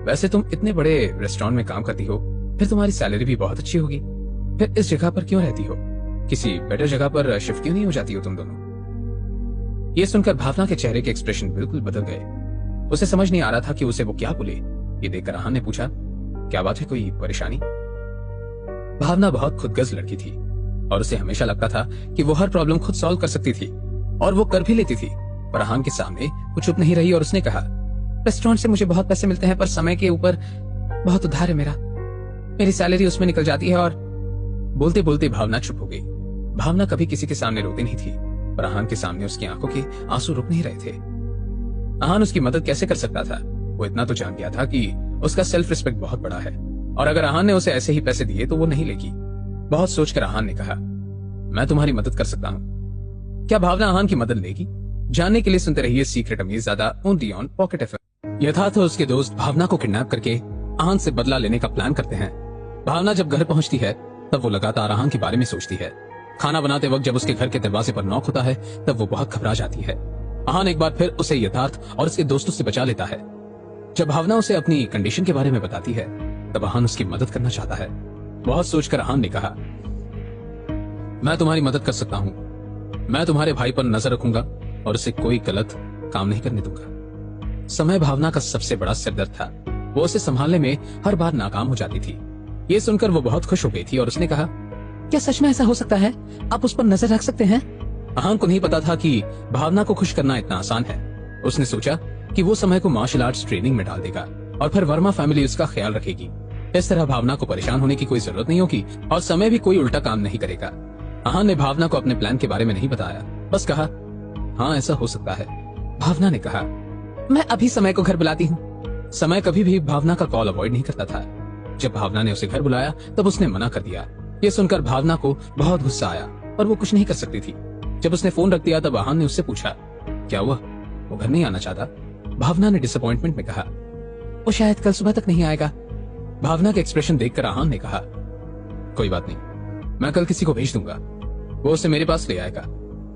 वैसे तुम इतने बड़े रेस्टोरेंट में काम करती हो, फिर तुम्हारी सैलरी भी बहुत अच्छी होगी, फिर इस जगह पर क्यों रहती हो? किसी बेटर जगह पर शिफ्ट क्यों नहीं हो जाती हो तुम दोनों? ये सुनकर भावना के चेहरे के एक्सप्रेशन बिल्कुल बदल गए। उसे समझ नहीं आ रहा था कि उसे वो क्या बोले। ये देखकर आहान ने पूछा, क्या बात है, कोई परेशानी? भावना बहुत खुदगर्ज लड़की थी और उसे हमेशा लगता था कि वो हर प्रॉब्लम खुद सॉल्व कर सकती थी और वो कर भी लेती थी। पर आहान के सामने वो चुप नहीं रही और उसने कहा, रेस्टोरेंट से मुझे बहुत पैसे मिलते हैं, पर समय के ऊपर बहुत उधार है मेरी सैलरी उसमें निकल जाती है। और बोलते बोलते भावना चुप हो गई। भावना कभी किसी के सामने रोती नहीं थी, पर आहान के सामने उसकी आंखों के आंसू रुक नहीं रहे थे। आहान उसकी मदद कैसे कर सकता था? वो इतना तो जान गया था कि उसका सेल्फ रिस्पेक्ट बहुत बड़ा है और अगर आहान ने उसे ऐसे ही पैसे दिए तो वो नहीं लेगी। बहुत सोचकर आहान ने कहा, मैं तुम्हारी मदद कर सकता हूँ। क्या भावना आहान की मदद लेगी? जानने के लिए सुनते रहिए secret Amirzada only on Pocket FM. Yatharth उसके दोस्त भावना को किडनैप करके आहान से बदला लेने का प्लान करते हैं। भावना जब घर पहुंचती है तब वो लगातार आहान के बारे में सोचती है। खाना बनाते वक्त जब उसके घर के दरवाजे पर नॉक होता है तब वो बहुत घबरा जाती है। आहान एक बार फिर उसे यथार्थ और उसके दोस्तों से बचा लेता है। जब भावना उसे अपनी कंडीशन के बारे में बताती है तब आहान उसकी मदद करना चाहता है। बहुत सोचकर आहान ने कहा, मैं तुम्हारी मदद कर सकता हूँ। मैं तुम्हारे भाई पर नजर रखूंगा और उसे कोई गलत काम नहीं करने दूंगा। समय भावना का सबसे बड़ा सिरदर्द था। वो उसे संभालने में हर बार नाकाम हो जाती थी। ये सुनकर वो बहुत खुश हो गई थी और उसने कहा, क्या सच में ऐसा हो सकता है? आप उस पर नजर रख सकते हैं? आहान को नहीं पता था कि भावना को खुश करना इतना आसान है। उसने सोचा कि वो समय को मार्शल आर्ट्स ट्रेनिंग में डाल देगा और फिर वर्मा फैमिली उसका ख्याल रखेगी। इस तरह भावना को परेशान होने की कोई जरूरत नहीं होगी और समय भी कोई उल्टा काम नहीं करेगा। आहान ने भावना को अपने प्लान के बारे में नहीं बताया, बस कहा, हाँ ऐसा हो सकता है। भावना ने कहा, मैं अभी समय को घर बुलाती हूँ। समय कभी भी भावना का कॉल अवॉइड नहीं करता था। जब भावना ने उसे घर बुलाया तब उसने मना कर दिया। ये सुनकर भावना को बहुत गुस्सा आया पर वो कुछ नहीं कर सकती थी। जब उसने फोन रख दिया तब आहान ने उससे पूछा, क्या हुआ? वो घर नहीं आना चाहता? भावना ने डिसअपॉइंटमेंट में कहा, वो शायद कल सुबह तक नहीं आएगा। भावना के एक्सप्रेशन देखकर आहान ने कहा, कोई बात नहीं, मैं कल किसी को भेज दूंगा, वो उसे मेरे पास ले आएगा।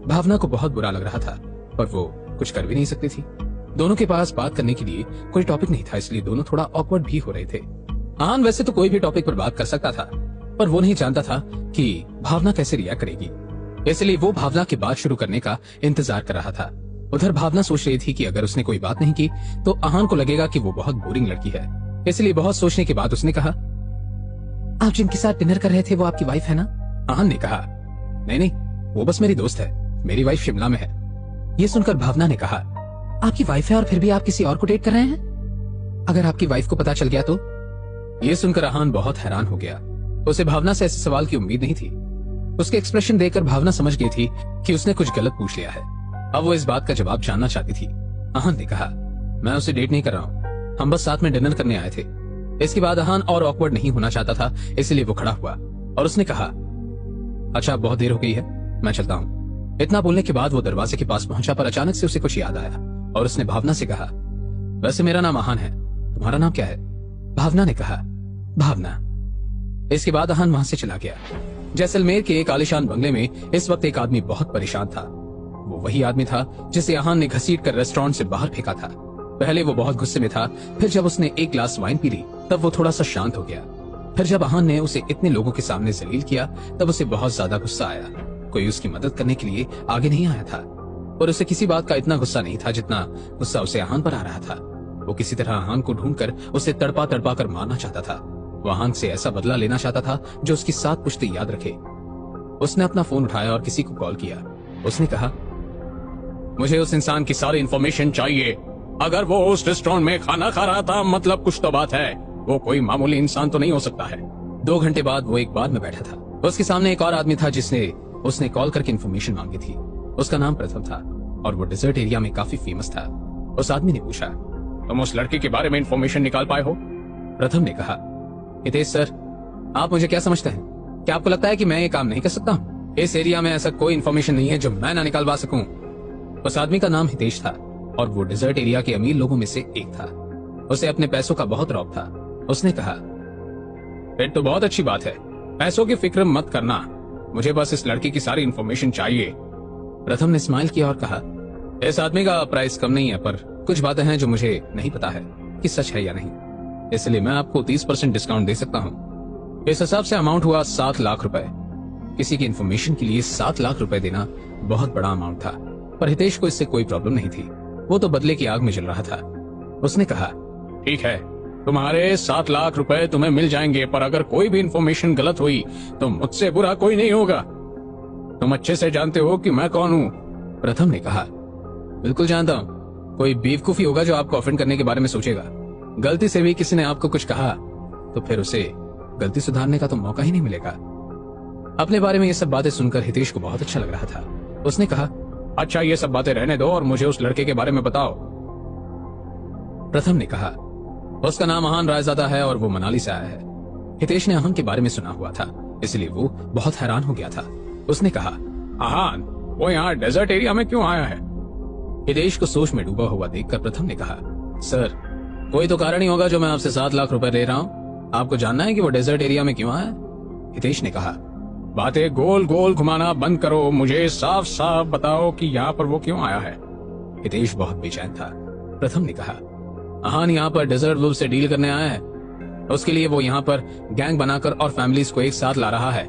भावना को बहुत बुरा लग रहा था पर वो कुछ कर भी नहीं सकती थी। दोनों के पास बात करने के लिए कोई टॉपिक नहीं था, इसलिए दोनों थोड़ा ऑकवर्ड भी हो रहे थे। आहान वैसे तो कोई भी टॉपिक पर बात कर सकता था पर वो नहीं जानता था कि भावना कैसे रिएक्ट करेगी, इसलिए वो भावना की बात शुरू करने का इंतजार कर रहा था। उधर भावना सोच रही थी कि अगर उसने कोई बात नहीं की तो आहान को लगेगा कि वो बहुत बोरिंग लड़की है, इसलिए बहुत सोचने के बाद उसने कहा, आप जिनके साथ डिनर कर रहे थे वो आपकी वाइफ है ना? आहान ने कहा, नहीं नहीं, वो बस मेरी दोस्त है, मेरी वाइफ शिमला में है। ये सुनकर भावना ने कहा, आपकी वाइफ है और फिर भी आप किसी और को डेट कर रहे हैं? अगर आपकी वाइफ को पता चल गया तो? ये सुनकर आहान बहुत हैरान हो गया। उसे भावना से ऐसे सवाल की उम्मीद नहीं थी। उसके एक्सप्रेशन देखकर भावना समझ गई थी कि उसने कुछ गलत पूछ लिया है। अब वो इस बात का जवाब जानना चाहती थी। आहान ने कहा, मैं उसे डेट नहीं कर रहा हूँ, हम बस साथ में डिनर करने आए थे। इसके बाद आहान और ऑकवर्ड नहीं होना चाहता था, इसलिए वो खड़ा हुआ और उसने कहा, अच्छा बहुत देर हो गई है, मैं चलता हूँ। इतना बोलने के बाद वो दरवाजे के पास पहुंचा पर अचानक से उसे कुछ याद आया और उसने भावना से कहा, वैसे मेरा नाम आहान है, तुम्हारा नाम क्या है? भावना ने कहा, भावना। इसके बाद आहान वहां से चला गया। जैसलमेर के एक आलीशान बंगले में इस वक्त एक आदमी बहुत परेशान था। वो वही आदमी था जिसे आहान ने घसीट कर रेस्टोरेंट से बाहर फेंका था। पहले वो बहुत गुस्से में था, फिर जब उसने एक ग्लास वाइन पी ली तब वो थोड़ा सा शांत हो गया। फिर जब आहान ने उसे इतने लोगों के सामने जलील किया तब उसे बहुत ज्यादा गुस्सा आया। कोई उसकी मदद करने के लिए आगे नहीं आया था और उसे किसी बात का इतना गुस्सा नहीं था जितना गुस्सा उसे आहान पर आ रहा था। वो किसी तरह आहान को ढूंढकर उसे तड़पा तड़पा कर मारना चाहता था। वो आहान से ऐसा बदला लेना चाहता था जो उसकी 7 पुश्तें याद रखे। उसने अपना फोन उठाया और किसी को कॉल किया। उसने कहा, मुझे उस इंसान की सारी इंफॉर्मेशन चाहिए। अगर वो उस रेस्टोरेंट में खाना खा रहा था मतलब कुछ तो बात है। वो कोई मामूली इंसान तो नहीं हो सकता है। 2 घंटे बाद वो एक बार में बैठा था। उसके सामने एक और आदमी था जिसने उसने कॉल करके इंफॉर्मेशन मांगी थी। उसका नाम प्रथम था और वो डेजर्ट एरिया में काफी फेमस था। उस आदमी ने पूछा, तुम उस लड़की के बारे में इंफॉर्मेशन निकाल पाए हो? प्रथम ने कहा, हितेश सर, आप मुझे क्या समझते हैं? क्या आपको लगता है कि मैं ये काम नहीं कर सकता हूँ? इस एरिया में ऐसा कोई इंफॉर्मेशन नहीं है जो मैं ना निकालवा सकूं। उस आदमी का नाम हितेश था और वो डेजर्ट एरिया के अमीर लोगों में से एक था। उसे अपने पैसों का बहुत रौब था। उसने कहा, फिर तो बहुत अच्छी बात है। पैसों की फिक्र मत करना, मुझे बस इस लड़की की सारी इंफॉर्मेशन चाहिए। प्रथम ने स्माइल किया और कहा, इस आदमी का प्राइस कम नहीं है, पर कुछ बातें हैं जो मुझे नहीं पता है कि सच है या नहीं, इसलिए मैं आपको 30% डिस्काउंट दे सकता हूँ। इस हिसाब से अमाउंट हुआ 7 लाख रुपए। किसी की इंफॉर्मेशन के लिए 7 लाख रुपए देना बहुत बड़ा अमाउंट था, पर हितेश को इससे कोई प्रॉब्लम नहीं थी। वो तो बदले की आग में जल रहा था। उसने कहा, ठीक है, तुम्हारे 7 लाख रुपए तुम्हें मिल जाएंगे, पर अगर कोई भी इंफॉर्मेशन गलत हुई तो मुझसे बुरा कोई नहीं होगा। तुम अच्छे से जानते हो कि मैं कौन हूँ। प्रथम ने कहा, बिल्कुल जानता हूँ। कोई बेवकूफी होगा जो आपको ऑफेंड करने के बारे में सोचेगा। गलती से भी किसी ने आपको कुछ कहा तो फिर उसे गलती सुधारने का तो मौका ही नहीं मिलेगा। अपने बारे में ये सब बातें सुनकर हितेश को बहुत अच्छा लग रहा था। उसने कहा, अच्छा ये सब बातें रहने दो और मुझे उस लड़के के बारे में बताओ। प्रथम ने कहा, उसका नाम आहान रायजादा है और वो मनाली से आया है। हितेश ने आहान के बारे में सुना हुआ था, इसलिए वो बहुत हैरान हो गया था। उसने कहा, आहान वो यहाँ डेजर्ट एरिया में क्यों आया है? हितेश को सोच में डूबा हुआ देखकर प्रथम ने कहा, सर, कोई तो कारण ही होगा जो मैं आपसे 7 लाख रुपए ले रहा हूँ। आपको जानना है कि वो डेजर्ट एरिया में क्यों आया? हितेश ने कहा, बातें गोल गोल घुमाना बंद करो, मुझे साफ साफ बताओ कि यहाँ पर वो क्यों आया है। हितेश बहुत बेचैन था। प्रथम ने कहा, आहान यहाँ पर डेजर्ट वुल्फ से डील करने आया है। उसके लिए वो यहाँ पर गैंग बनाकर और फैमिलीज को एक साथ ला रहा है।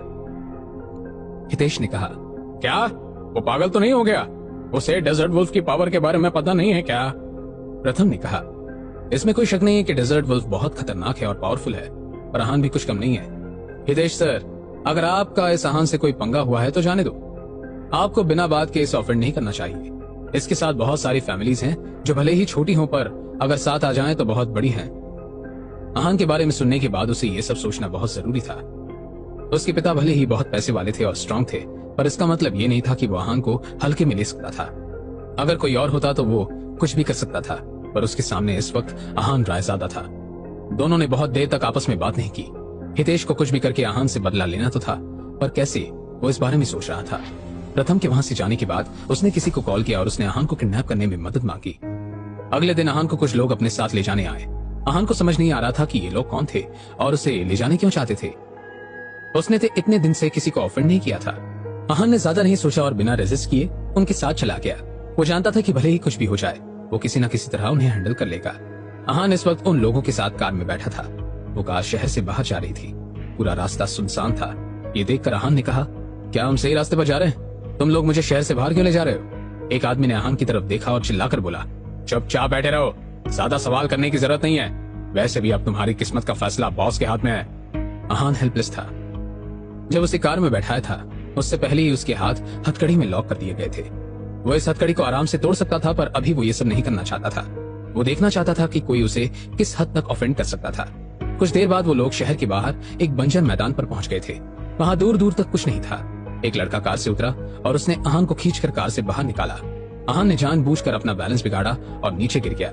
हितेश ने कहा, क्या वो पागल तो नहीं हो गया? उसे डेजर्ट वुल्फ की पावर के बारे में पता नहीं है क्या? प्रथम ने कहा, इसमें कोई शक नहीं है कि डेजर्ट वुल्फ बहुत खतरनाक है और पावरफुल है, पर आहान भी कुछ कम नहीं है। हितेश सर, अगर आपका इस आहान से कोई पंगा हुआ है तो जाने दो। आपको बिना बात के इसे ऑफेंड नहीं करना चाहिए। इसके साथ बहुत सारी फैमिलीज हैं जो भले ही छोटी हों पर अगर साथ आ जाएं तो बहुत बड़ी हैं। आहान के बारे में सुनने के बाद उसे ये सब सोचना बहुत जरूरी था। उसके पिता भले ही बहुत पैसे वाले थे और स्ट्रांग थे, पर इसका मतलब ये नहीं था कि वो आहान को हल्के में ले सकता था। अगर कोई और होता तो वो कुछ भी कर सकता था, पर उसके सामने इस वक्त आहान रायजादा था। दोनों ने बहुत देर तक आपस में बात नहीं की। हितेश को कुछ भी करके आहान से बदला लेना तो था, पर कैसे, वो इस बारे में सोच रहा था। प्रथम के वहां से जाने के बाद उसने किसी को कॉल किया और उसने आहान को किडनैप करने में मदद मांगी। अगले दिन आहान को कुछ लोग अपने साथ ले जाने आए। आहान को समझ नहीं आ रहा था कि ये लोग कौन थे और उसे ले जाने क्यों चाहते थे। उसने तो इतने दिन से किसी को ऑफेंड नहीं किया था। आहान ने ज्यादा नहीं सोचा और बिना रेजिस्ट किए उनके साथ चला गया। वो जानता था कि भले ही कुछ भी हो जाए, वो किसी न किसी तरह उन्हें हैंडल कर लेगा। आहान इस वक्त उन लोगों के साथ कार में बैठा था। वो कार शहर से बाहर जा रही थी। पूरा रास्ता सुनसान था। ये देखकर आहान ने कहा, क्या हम सही रास्ते पर जा रहे हैं? तुम लोग मुझे शहर से बाहर क्यों ले जा रहे हो? एक आदमी ने आहान की तरफ देखा और चिल्लाकर बोला, चुपचाप बैठे रहो, ज्यादा सवाल करने की जरूरत नहीं है। वैसे भी अब तुम्हारी किस्मत का फैसला बॉस के हाथ में है। आहान हेल्पलेस था। जब उसे कार में बैठाया था उससे पहले ही उसके हाथ हथकड़ी में लॉक कर दिए गए थे। वो इस हथकड़ी को आराम से तोड़ सकता था, पर अभी वो ये सब नहीं करना चाहता था। वो देखना चाहता था कि कोई उसे किस हद तक ऑफेंड कर सकता था। कुछ देर बाद वो लोग शहर के बाहर एक बंजर मैदान पर पहुंच गए थे। वहां दूर दूर तक कुछ नहीं था। एक लड़का कार से उतरा और उसने आहान को खींचकर कार से बाहर निकाला। आहान ने जानबूझकर अपना बैलेंस बिगाड़ा और नीचे गिर गया।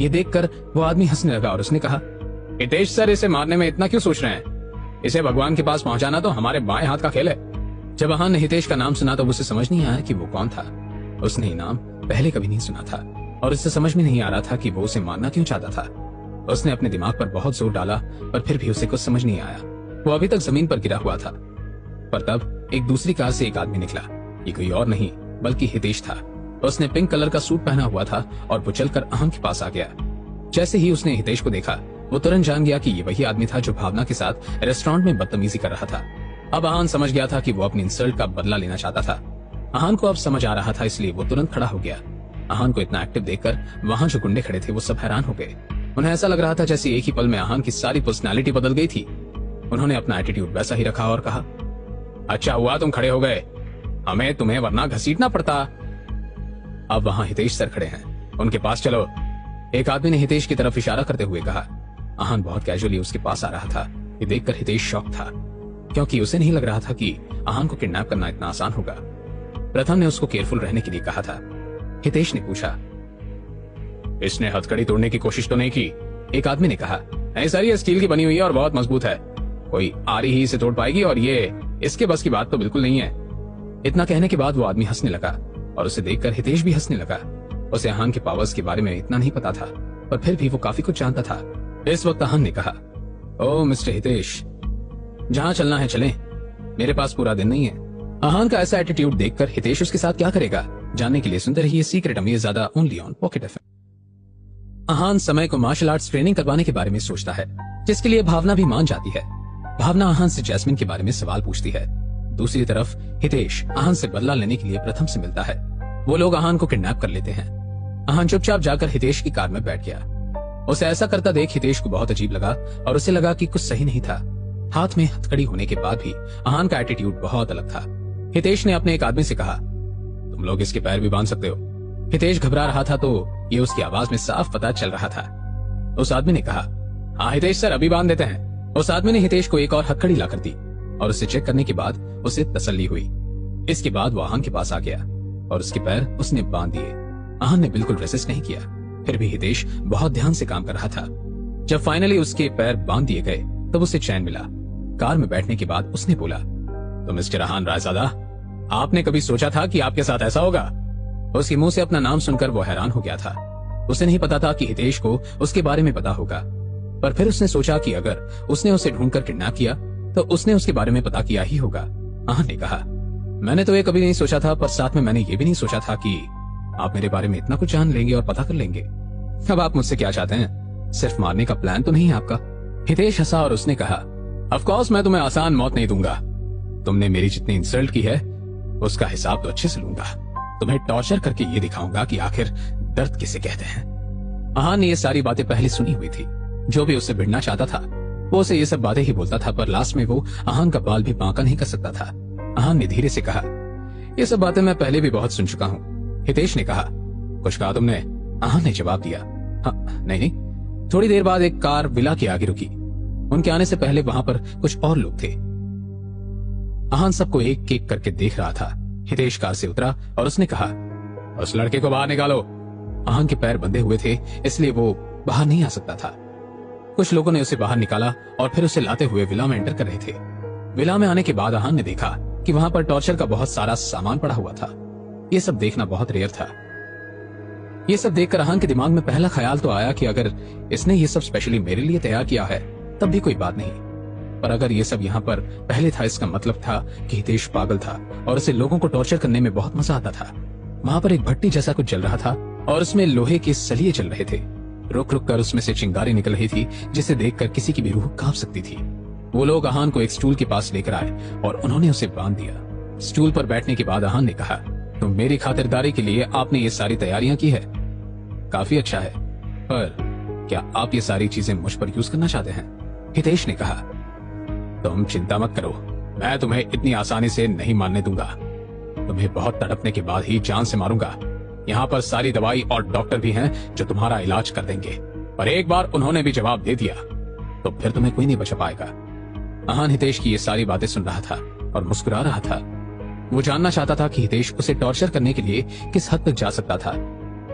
ये देखकर वो आदमी हंसने लगा और उसने कहा, हितेश सर, इसे मारने में इतना क्यों सोच रहे हैं? इसे भगवान के पास पहुंचाना तो हमारे बाएं हाथ का खेल है। जब आहान ने हितेश का नाम सुना तो उसे समझ नहीं आया कि वो कौन था। उसने ये नाम पहले कभी नहीं सुना था और उससे समझ में नहीं आ रहा था कि वो उसे मारना क्यों चाहता था। उसने अपने दिमाग पर बहुत जोर डाला पर फिर भी उसे कुछ समझ नहीं आया। वो अभी तक जमीन पर गिरा हुआ था, पर तब एक दूसरी कार से एक आदमी निकला। ये कोई और नहीं बल्कि हितेश था। उसने पिंक कलर का सूट पहना हुआ था और वो चलकर आहान के पास आ गया। जैसे ही उसने हितेश को देखा वो तुरंत जान गया कि ये वही आदमी था जो भावना के साथ रेस्टोरेंट में बदतमीजी कर रहा था। अब आहान समझ गया था कि वो अपनी इंसल्ट का बदला लेना चाहता था। आहान को अब समझ आ रहा था, इसलिए वो तुरंत खड़ा हो गया। आहान को इतना एक्टिव देखकर वहां जो गुंडे खड़े थे वो सब हैरान हो गए। उन्हें ऐसा लग रहा था जैसे एक ही पल में आहान की सारी पर्सनालिटी बदल गई थी। उन्होंने अपना एटीट्यूड वैसा ही रखा और कहा, अच्छा हुआ तुम खड़े हो गए, हमें तुम्हें वरना घसीटना पड़ता। अब वहां हितेश सर खड़े हैं, उनके पास चलो। एक आदमी ने हितेश की तरफ इशारा करते हुए कहा। आहान बहुत कैजुअली उसके पास आ रहा था। ये देखकर हितेश शॉक था, क्योंकि उसे नहीं लग रहा था कि आहान को किडनैप करना इतना आसान होगा। प्रथम ने उसको केयरफुल रहने के लिए कहा था। हितेश ने पूछा, इसने हथकड़ी तोड़ने की कोशिश तो नहीं की? एक आदमी ने कहा, नहीं सर, ये स्टील की बनी हुई है और बहुत मजबूत है, कोई आरी ही इसे तोड़ पाएगी और ये इसके बस की बात तो बिल्कुल नहीं है। इतना कहने के बाद वो आदमी हंसने लगा और उसे देखकर हितेश भी हंसने लगा। उसे आहान के पावर्स के बारे में इतना नहीं पता था, पर फिर भी वो काफी कुछ जानता था। इस वक्त आहान ने कहा, ओ मिस्टर हितेश, जहां चलना है चलें, मेरे पास पूरा दिन नहीं है। आहान का ऐसा एटीट्यूड देखकर हितेश उसके साथ क्या करेगा, जानने के लिए सुनते रहिए secret Amirzada only on Pocket FM. Aahan Samay को मार्शल आर्ट्स ट्रेनिंग करवाने के बारे में सोचता है, जिसके लिए भावना भी मान जाती है। भावना आहान से जैस्मिन के बारे में सवाल पूछती है। दूसरी तरफ हितेश आहान से बदला लेने के लिए प्रथम से मिलता है। वो लोग आहान को किडनैप कर लेते हैं। आहान चुपचाप जाकर हितेश की कार में बैठ गया। उसे ऐसा करता देख हितेश को बहुत अजीब लगा और उसे लगा कि कुछ सही नहीं था। हाथ में हथकड़ी होने के बाद भी आहान का एटीट्यूड बहुत अलग था। हितेश ने अपने एक आदमी से कहा, तुम लोग इसके पैर भी बांध सकते हो। हितेश घबरा रहा था तो ये उसकी आवाज में साफ पता चल रहा था। उस आदमी ने कहा, हाँ हितेश सर, अभी बांध देते हैं। उस आदमी ने हितेश को एक और हथकड़ी ला कर दी और उसे चेक करने के बाद उसे तसल्ली हुई। इसके बाद वो आहान के पास आ गया और उसके पैर उसने बांध दिए। आहान ने बिल्कुल रेसिस्ट नहीं किया, फिर भी हितेश बहुत ध्यान से काम कर रहा था। जब फाइनली उसके पैर बांध दिए गए तब उसे चैन मिला। कार में बैठने के बाद उसने बोला, तो मिस्टर आहान रायजादा, आपने कभी सोचा था कि आपके साथ ऐसा होगा? उसके मुंह से अपना नाम सुनकर वो हैरान हो गया था। उसे नहीं पता था कि हितेश को उसके बारे में पता होगा, पर फिर उसने सोचा कि अगर उसने उसे ढूंढकर किडनैप किया तो उसने उसके बारे में पता किया ही होगा। आहान ने कहा, मैंने तो ये कभी नहीं सोचा था, पर साथ में मैंने ये भी नहीं सोचा था कि आप मेरे बारे में इतना कुछ जान लेंगे और पता कर लेंगे। अब आप मुझसे क्या चाहते हैं? सिर्फ मारने का प्लान तो नहीं है आपका? हितेश हंसा और उसने कहा, ऑफ कोर्स मैं तुम्हें आसान मौत नहीं दूंगा। तुमने मेरी जितनी इंसल्ट की है उसका हिसाब तो अच्छे से लूंगा। तुम्हें टॉर्चर करके ये दिखाऊंगा कि आखिर दर्द किसे कहते हैं। आहान ने ये सारी बातें पहले सुनी हुई थी। जो भी उससे भिड़ना चाहता था वो उसे ये सब बातें ही बोलता था, पर लास्ट में वो आहान का बाल भी बांका नहीं कर सकता था। आहान ने धीरे से कहा, ये सब बातें मैं पहले भी बहुत सुन चुका हूँ। हितेश ने कहा, कुछ कहा तुमने? आहान ने जवाब दिया, हाँ नहीं। थोड़ी देर बाद एक कार विला के आगे रुकी। उनके आने से पहले वहां पर कुछ और लोग थे। आहान सबको एक एक करके देख रहा था। हितेश कार से उतरा और उसने कहा, उस लड़के को बाहर निकालो। आहान के पैर बंधे हुए थे, इसलिए वो बाहर नहीं आ सकता था। कुछ लोगों ने उसे बाहर निकाला और फिर उसे लाते हुए विला में एंटर कर रहे थे। विला में आने के बाद आहान ने देखा कि वहां पर टॉर्चर का बहुत सारा सामान पड़ा हुआ था। ये सब देखना बहुत रेयर था। ये सब देखकर आहान के दिमाग में पहला ख्याल तो आया कि अगर इसने ये सब स्पेशली मेरे लिए तैयार किया है तब भी कोई बात नहीं, पर अगर ये सब यहाँ पर पहले था, इसका मतलब था कि हितेश पागल था और उसे लोगों को टॉर्चर करने में बहुत मजा आता था। वहां पर एक भट्टी जैसा कुछ जल रहा था और उसमें लोहे के सलिए चल रहे थे। रुक रुक कर उसमें से चिंगारी निकल रही थी, जिसे देखकर किसी की भी रूह कांप सकती थी। वो लोग आहान को एक स्टूल के पास लेकर आए और उन्होंने उसे बांध दिया। स्टूल पर बैठने के बाद आहान ने कहा, तो मेरी खातिरदारी के लिए आपने ये सारी तैयारियां की है, काफी अच्छा है, पर क्या आप ये सारी चीजें मुझ पर यूज करना चाहते हैं? हितेश ने कहा, तुम चिंता मत करो, मैं तुम्हें इतनी आसानी से नहीं मारने दूंगा। तुम्हें बहुत तड़पने के बाद ही जान से मारूंगा। यहाँ पर सारी दवाई और डॉक्टर भी हैं जो तुम्हारा इलाज कर देंगे, पर एक बार उन्होंने भी जवाब दे दिया तो फिर तुम्हें कोई नहीं बचा पाएगा। आहान हितेश की ये सारी बातें सुन रहा था और मुस्कुरा रहा था। वो जानना चाहता था कि हितेश उसे टॉर्चर करने के लिए किस हद तक जा सकता था,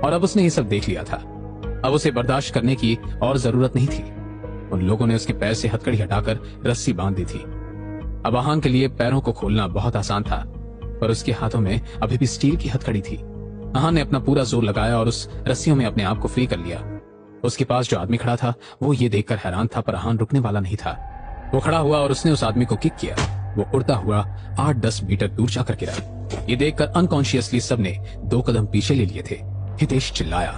और अब उसने ये सब देख लिया था। अब उसे बर्दाश्त करने की और जरूरत नहीं थी। उन लोगों ने उसके पैर से हथकड़ी हटाकर रस्सी बांध दी थी। अब आहान के लिए पैरों को खोलना बहुत आसान था, पर उसके हाथों में अभी भी स्टील की हथकड़ी थी। आहान ने अपना पूरा जोर लगाया और उस रस्सियों में अपने आप को फ्री कर लिया। उसके पास जो आदमी खड़ा था वो ये देखकर हैरान था, पर आहान रुकने वाला नहीं था। वो खड़ा हुआ और उसने उस आदमी को किक किया। वो उड़ता हुआ 8-10 मीटर दूर जाकर गिरा। ये देखकर अनकॉन्शियसली सबने 2 कदम पीछे ले लिए थे। हितेश चिल्लाया,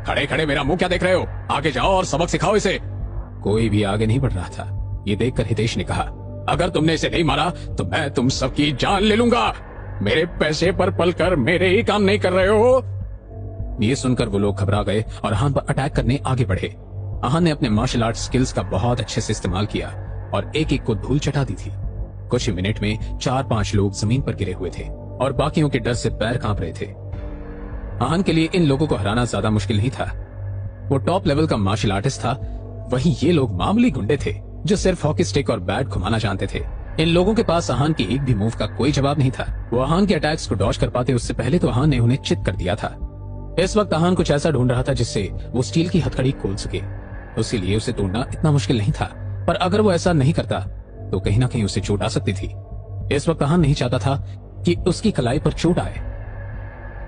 खड़े खड़े मेरा मुंह क्या देख रहे हो? आगे जाओ और सबक सिखाओ इसे। कोई भी आगे नहीं बढ़ रहा था। ये देखकर हितेश ने कहा, अगर तुमने इसे नहीं मारा तो मैं तुम सबकी जान ले लूंगा। मेरे पैसे पर पलकर मेरे ही काम नहीं कर रहे हो। ये सुनकर वो लोग घबरा गए और आहान पर अटैक करने आगे बढ़े। आहान ने अपने मार्शल आर्ट स्किल्स का बहुत अच्छे से इस्तेमाल किया और एक एक को धूल चटा दी थी। कुछ ही मिनट में 4-5 लोग जमीन पर गिरे हुए थे और बाकियों के डर से पैर कांप रहे थे। आहान के लिए इन लोगों को हराना ज्यादा मुश्किल नहीं था। वो टॉप लेवल का मार्शल आर्टिस्ट था, वहीं ये लोग मामूली गुंडे थे जो सिर्फ हॉकी स्टिक और बैट घुमाना जानते थे। इन लोगों के पास आहान की एक भी मूव का कोई जवाब नहीं था। वो आहान के अटैक्स को डॉज कर पाते उससे पहले तो आहान ने उन्हें चित कर दिया था। इस वक्त आहान कुछ ऐसा ढूंढ रहा था जिससे वो स्टील की हथकड़ी खोल सके, इसीलिए उसे तोड़ना इतना मुश्किल नहीं था। पर अगर वो ऐसा नहीं करता तो कहीं ना कहीं उसे चोट आ सकती थी। इस वक्त आहान नहीं चाहता था कि उसकी कलाई पर चोट आए।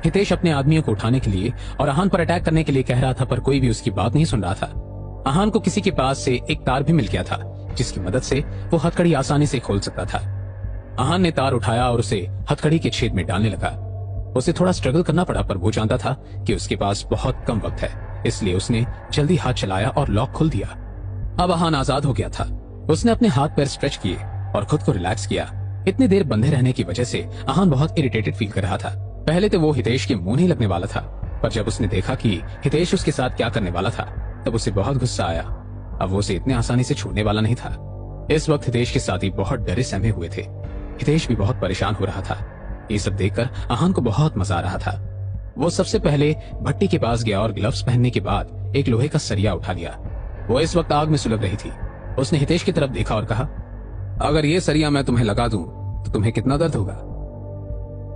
हितेश अपने आदमियों को उठाने के लिए और आहान पर अटैक करने के लिए कह रहा था, पर कोई भी उसकी बात नहीं सुन रहा था। आहान को किसी के पास से एक तार भी मिल गया था जिसकी मदद से वो हथकड़ी आसानी से खोल सकता था। आहान ने तार उठाया और उसे हथकड़ी के छेद में डालने लगा। उसे थोड़ा स्ट्रगल करना पड़ा, पर वो जानता था कि उसके पास बहुत कम वक्त है, इसलिए उसने जल्दी हाथ चलाया और लॉक खोल दिया। अब आहान आजाद हो गया था। उसने अपने हाथ पैर स्ट्रेच किए और खुद को रिलैक्स किया। इतनी देर बंधे रहने की वजह से आहान बहुत इरिटेटेड फील कर रहा था। पहले तो वो हितेश के मुंह नहीं लगने वाला था, पर जब उसने देखा कि हितेश उसके साथ क्या करने वाला था तब उसे बहुत गुस्सा आया। अब वो उसे इतने आसानी से छोड़ने वाला नहीं था। इस वक्त हितेश के साथी बहुत डरे सहमे हुए थे। हितेश भी बहुत परेशान हो रहा था। ये सब देखकर आहान को बहुत मजा आ रहा था। वो सबसे पहले भट्टी के पास गया और ग्लव्स पहनने के बाद एक लोहे का सरिया उठा लिया। वो इस वक्त आग में सुलग रही थी। उसने हितेश की तरफ देखा और कहा, अगर ये सरिया मैं तुम्हें लगा दूं तो तुम्हें कितना दर्द होगा।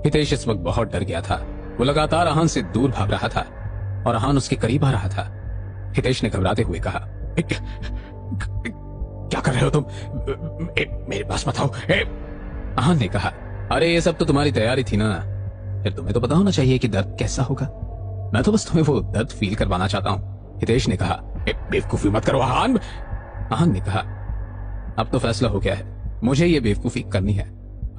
हितेश इस वक्त बहुत डर गया था। वो लगातार आहान से दूर भाग रहा था और आहान उसके करीब आ रहा था। हितेश ने घबराते हुए कहा, क्या कर रहे हो तुम? मेरे पास मत आओ। आहान ने कहा, अरे ये सब तो तुम्हारी तैयारी थी ना, फिर तुम्हें तो पता होना चाहिए कि दर्द कैसा होगा। मैं तो बस तुम्हें वो दर्द फील करवाना चाहता हूँ। हितेश ने कहा, बेवकूफी मत करो आहान। आहान ने कहा, अब तो फैसला हो गया है, मुझे ये बेवकूफी करनी है।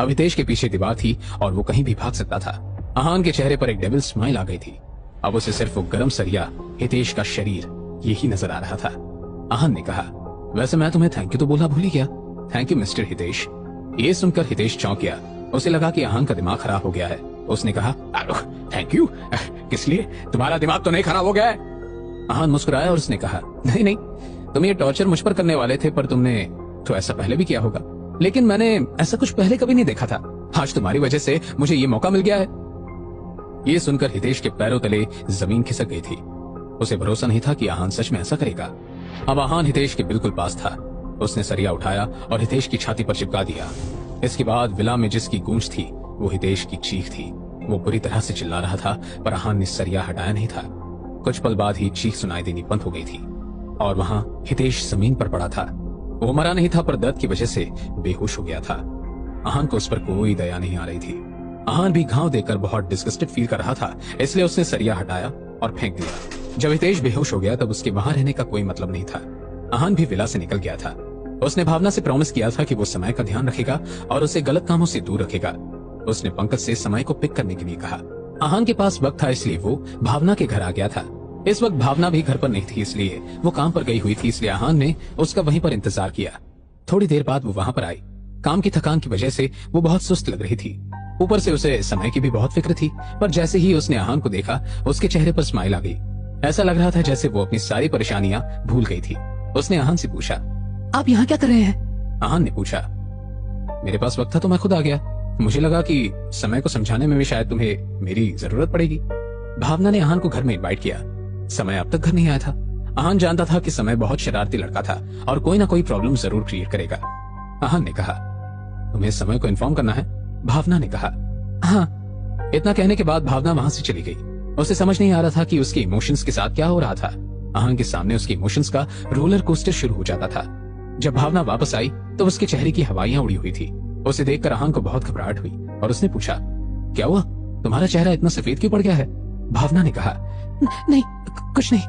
अब हितेश के पीछे दीवार थी और वो कहीं भी भाग सकता था। आहान के चेहरे पर एक डेविल स्माइल आ गई थी। अब उसे सिर्फ वो गर्म सरिया, हितेश का शरीर, यही नजर आ रहा था। आहान ने कहा, वैसे मैं तुम्हें थैंक यू तो बोलना भूल ही गया। Thank you mister Hitesh. ये सुनकर हितेश चौंक गया। उसे लगा कि आहान का दिमाग खराब हो गया है। उसने कहा, थैंक यू किस लिए? तुम्हारा दिमाग तो नहीं खराब हो गया है? आहान मुस्कुराया और उसने कहा, नहीं नहीं, तुम ये टॉर्चर मुझ पर करने वाले थे, पर तुमने तो ऐसा पहले भी किया होगा, लेकिन मैंने ऐसा कुछ पहले कभी नहीं देखा था। आज तुम्हारी वजह से मुझे ये मौका मिल गया है। ये सुनकर हितेश के पैरों तले जमीन खिसक गई थी। उसे भरोसा नहीं था कि आहान सच में ऐसा करेगा। अब आहान हितेश के बिल्कुल पास था। उसने सरिया उठाया और हितेश की छाती पर चिपका दिया। इसके बाद विला में जिसकी गूंज थी वो हितेश की चीख थी। वो बुरी तरह से चिल्ला रहा था, पर आहान ने सरिया हटाया नहीं था। कुछ पल बाद ही चीख सुनाई देनी बंद हो गई थी और वहां हितेश जमीन पर पड़ा था। वो मरा नहीं था, पर दर्द की वजह से बेहोश हो गया था। आहान को उस पर कोई दया नहीं आ रही थी। आहान भी घाव देखकर बहुत डिस्गस्टेड फील कर रहा था, इसलिए उसने सरिया हटाया और फेंक दिया। जब हितेश बेहोश हो गया तब उसके वहां रहने का कोई मतलब नहीं था। आहान भी विला से निकल गया था। उसने भावना से प्रॉमिस किया था कि वो समय का ध्यान रखेगा और उसे गलत कामों से दूर रखेगा। उसने पंकज से समय को पिक करने के लिए कहा। आहान के पास वक्त था, इसलिए वो भावना के घर आ गया था। इस वक्त भावना भी घर पर नहीं थी, इसलिए वो काम पर गई हुई थी, इसलिए आहान ने उसका वहीं पर इंतजार किया। थोड़ी देर बाद वो वहां पर आई। काम की थकान की वजह से वो बहुत सुस्त लग रही थी। ऊपर से उसे समय की भी बहुत फिक्र थी, पर जैसे ही उसने आहान को देखा उसके चेहरे पर स्माइल आ गई। ऐसा लग रहा था जैसे वो अपनी सारी परेशानियां भूल गई थी। उसने आहान से पूछा, आप यहाँ क्या कर रहे हैं? आहान ने पूछा, मेरे पास वक्त था तो मैं खुद आ गया। मुझे लगा कि समय को समझाने में भी शायद तुम्हें मेरी जरूरत पड़ेगी। भावना ने आहान को घर में इनवाइट किया। समय अब तक घर नहीं आया था। आहान जानता था कि समय बहुत शरारती लड़का था और कोई ना कोई प्रॉब्लम जरूर क्रिएट करेगा। आहान ने कहा, तुम्हें समय को इन्फॉर्म करना है? भावना ने कहा, हाँ। इतना कहने के बाद भावना वहां से चली गई। उसे समझ नहीं आ रहा था कि उसके इमोशंस के साथ क्या हो रहा था। आहान के सामने उसके इमोशंस का रोलर कोस्टर शुरू हो जाता था। जब भावना वापस आई तो उसके चेहरे की हवाइयां उड़ी हुई थी। उसे देखकर आहान को बहुत घबराहट हुई और उसने पूछा, क्या हुआ? तुम्हारा चेहरा इतना सफेद क्यों पड़ गया है? भावना ने कहा, नहीं, कुछ नहीं।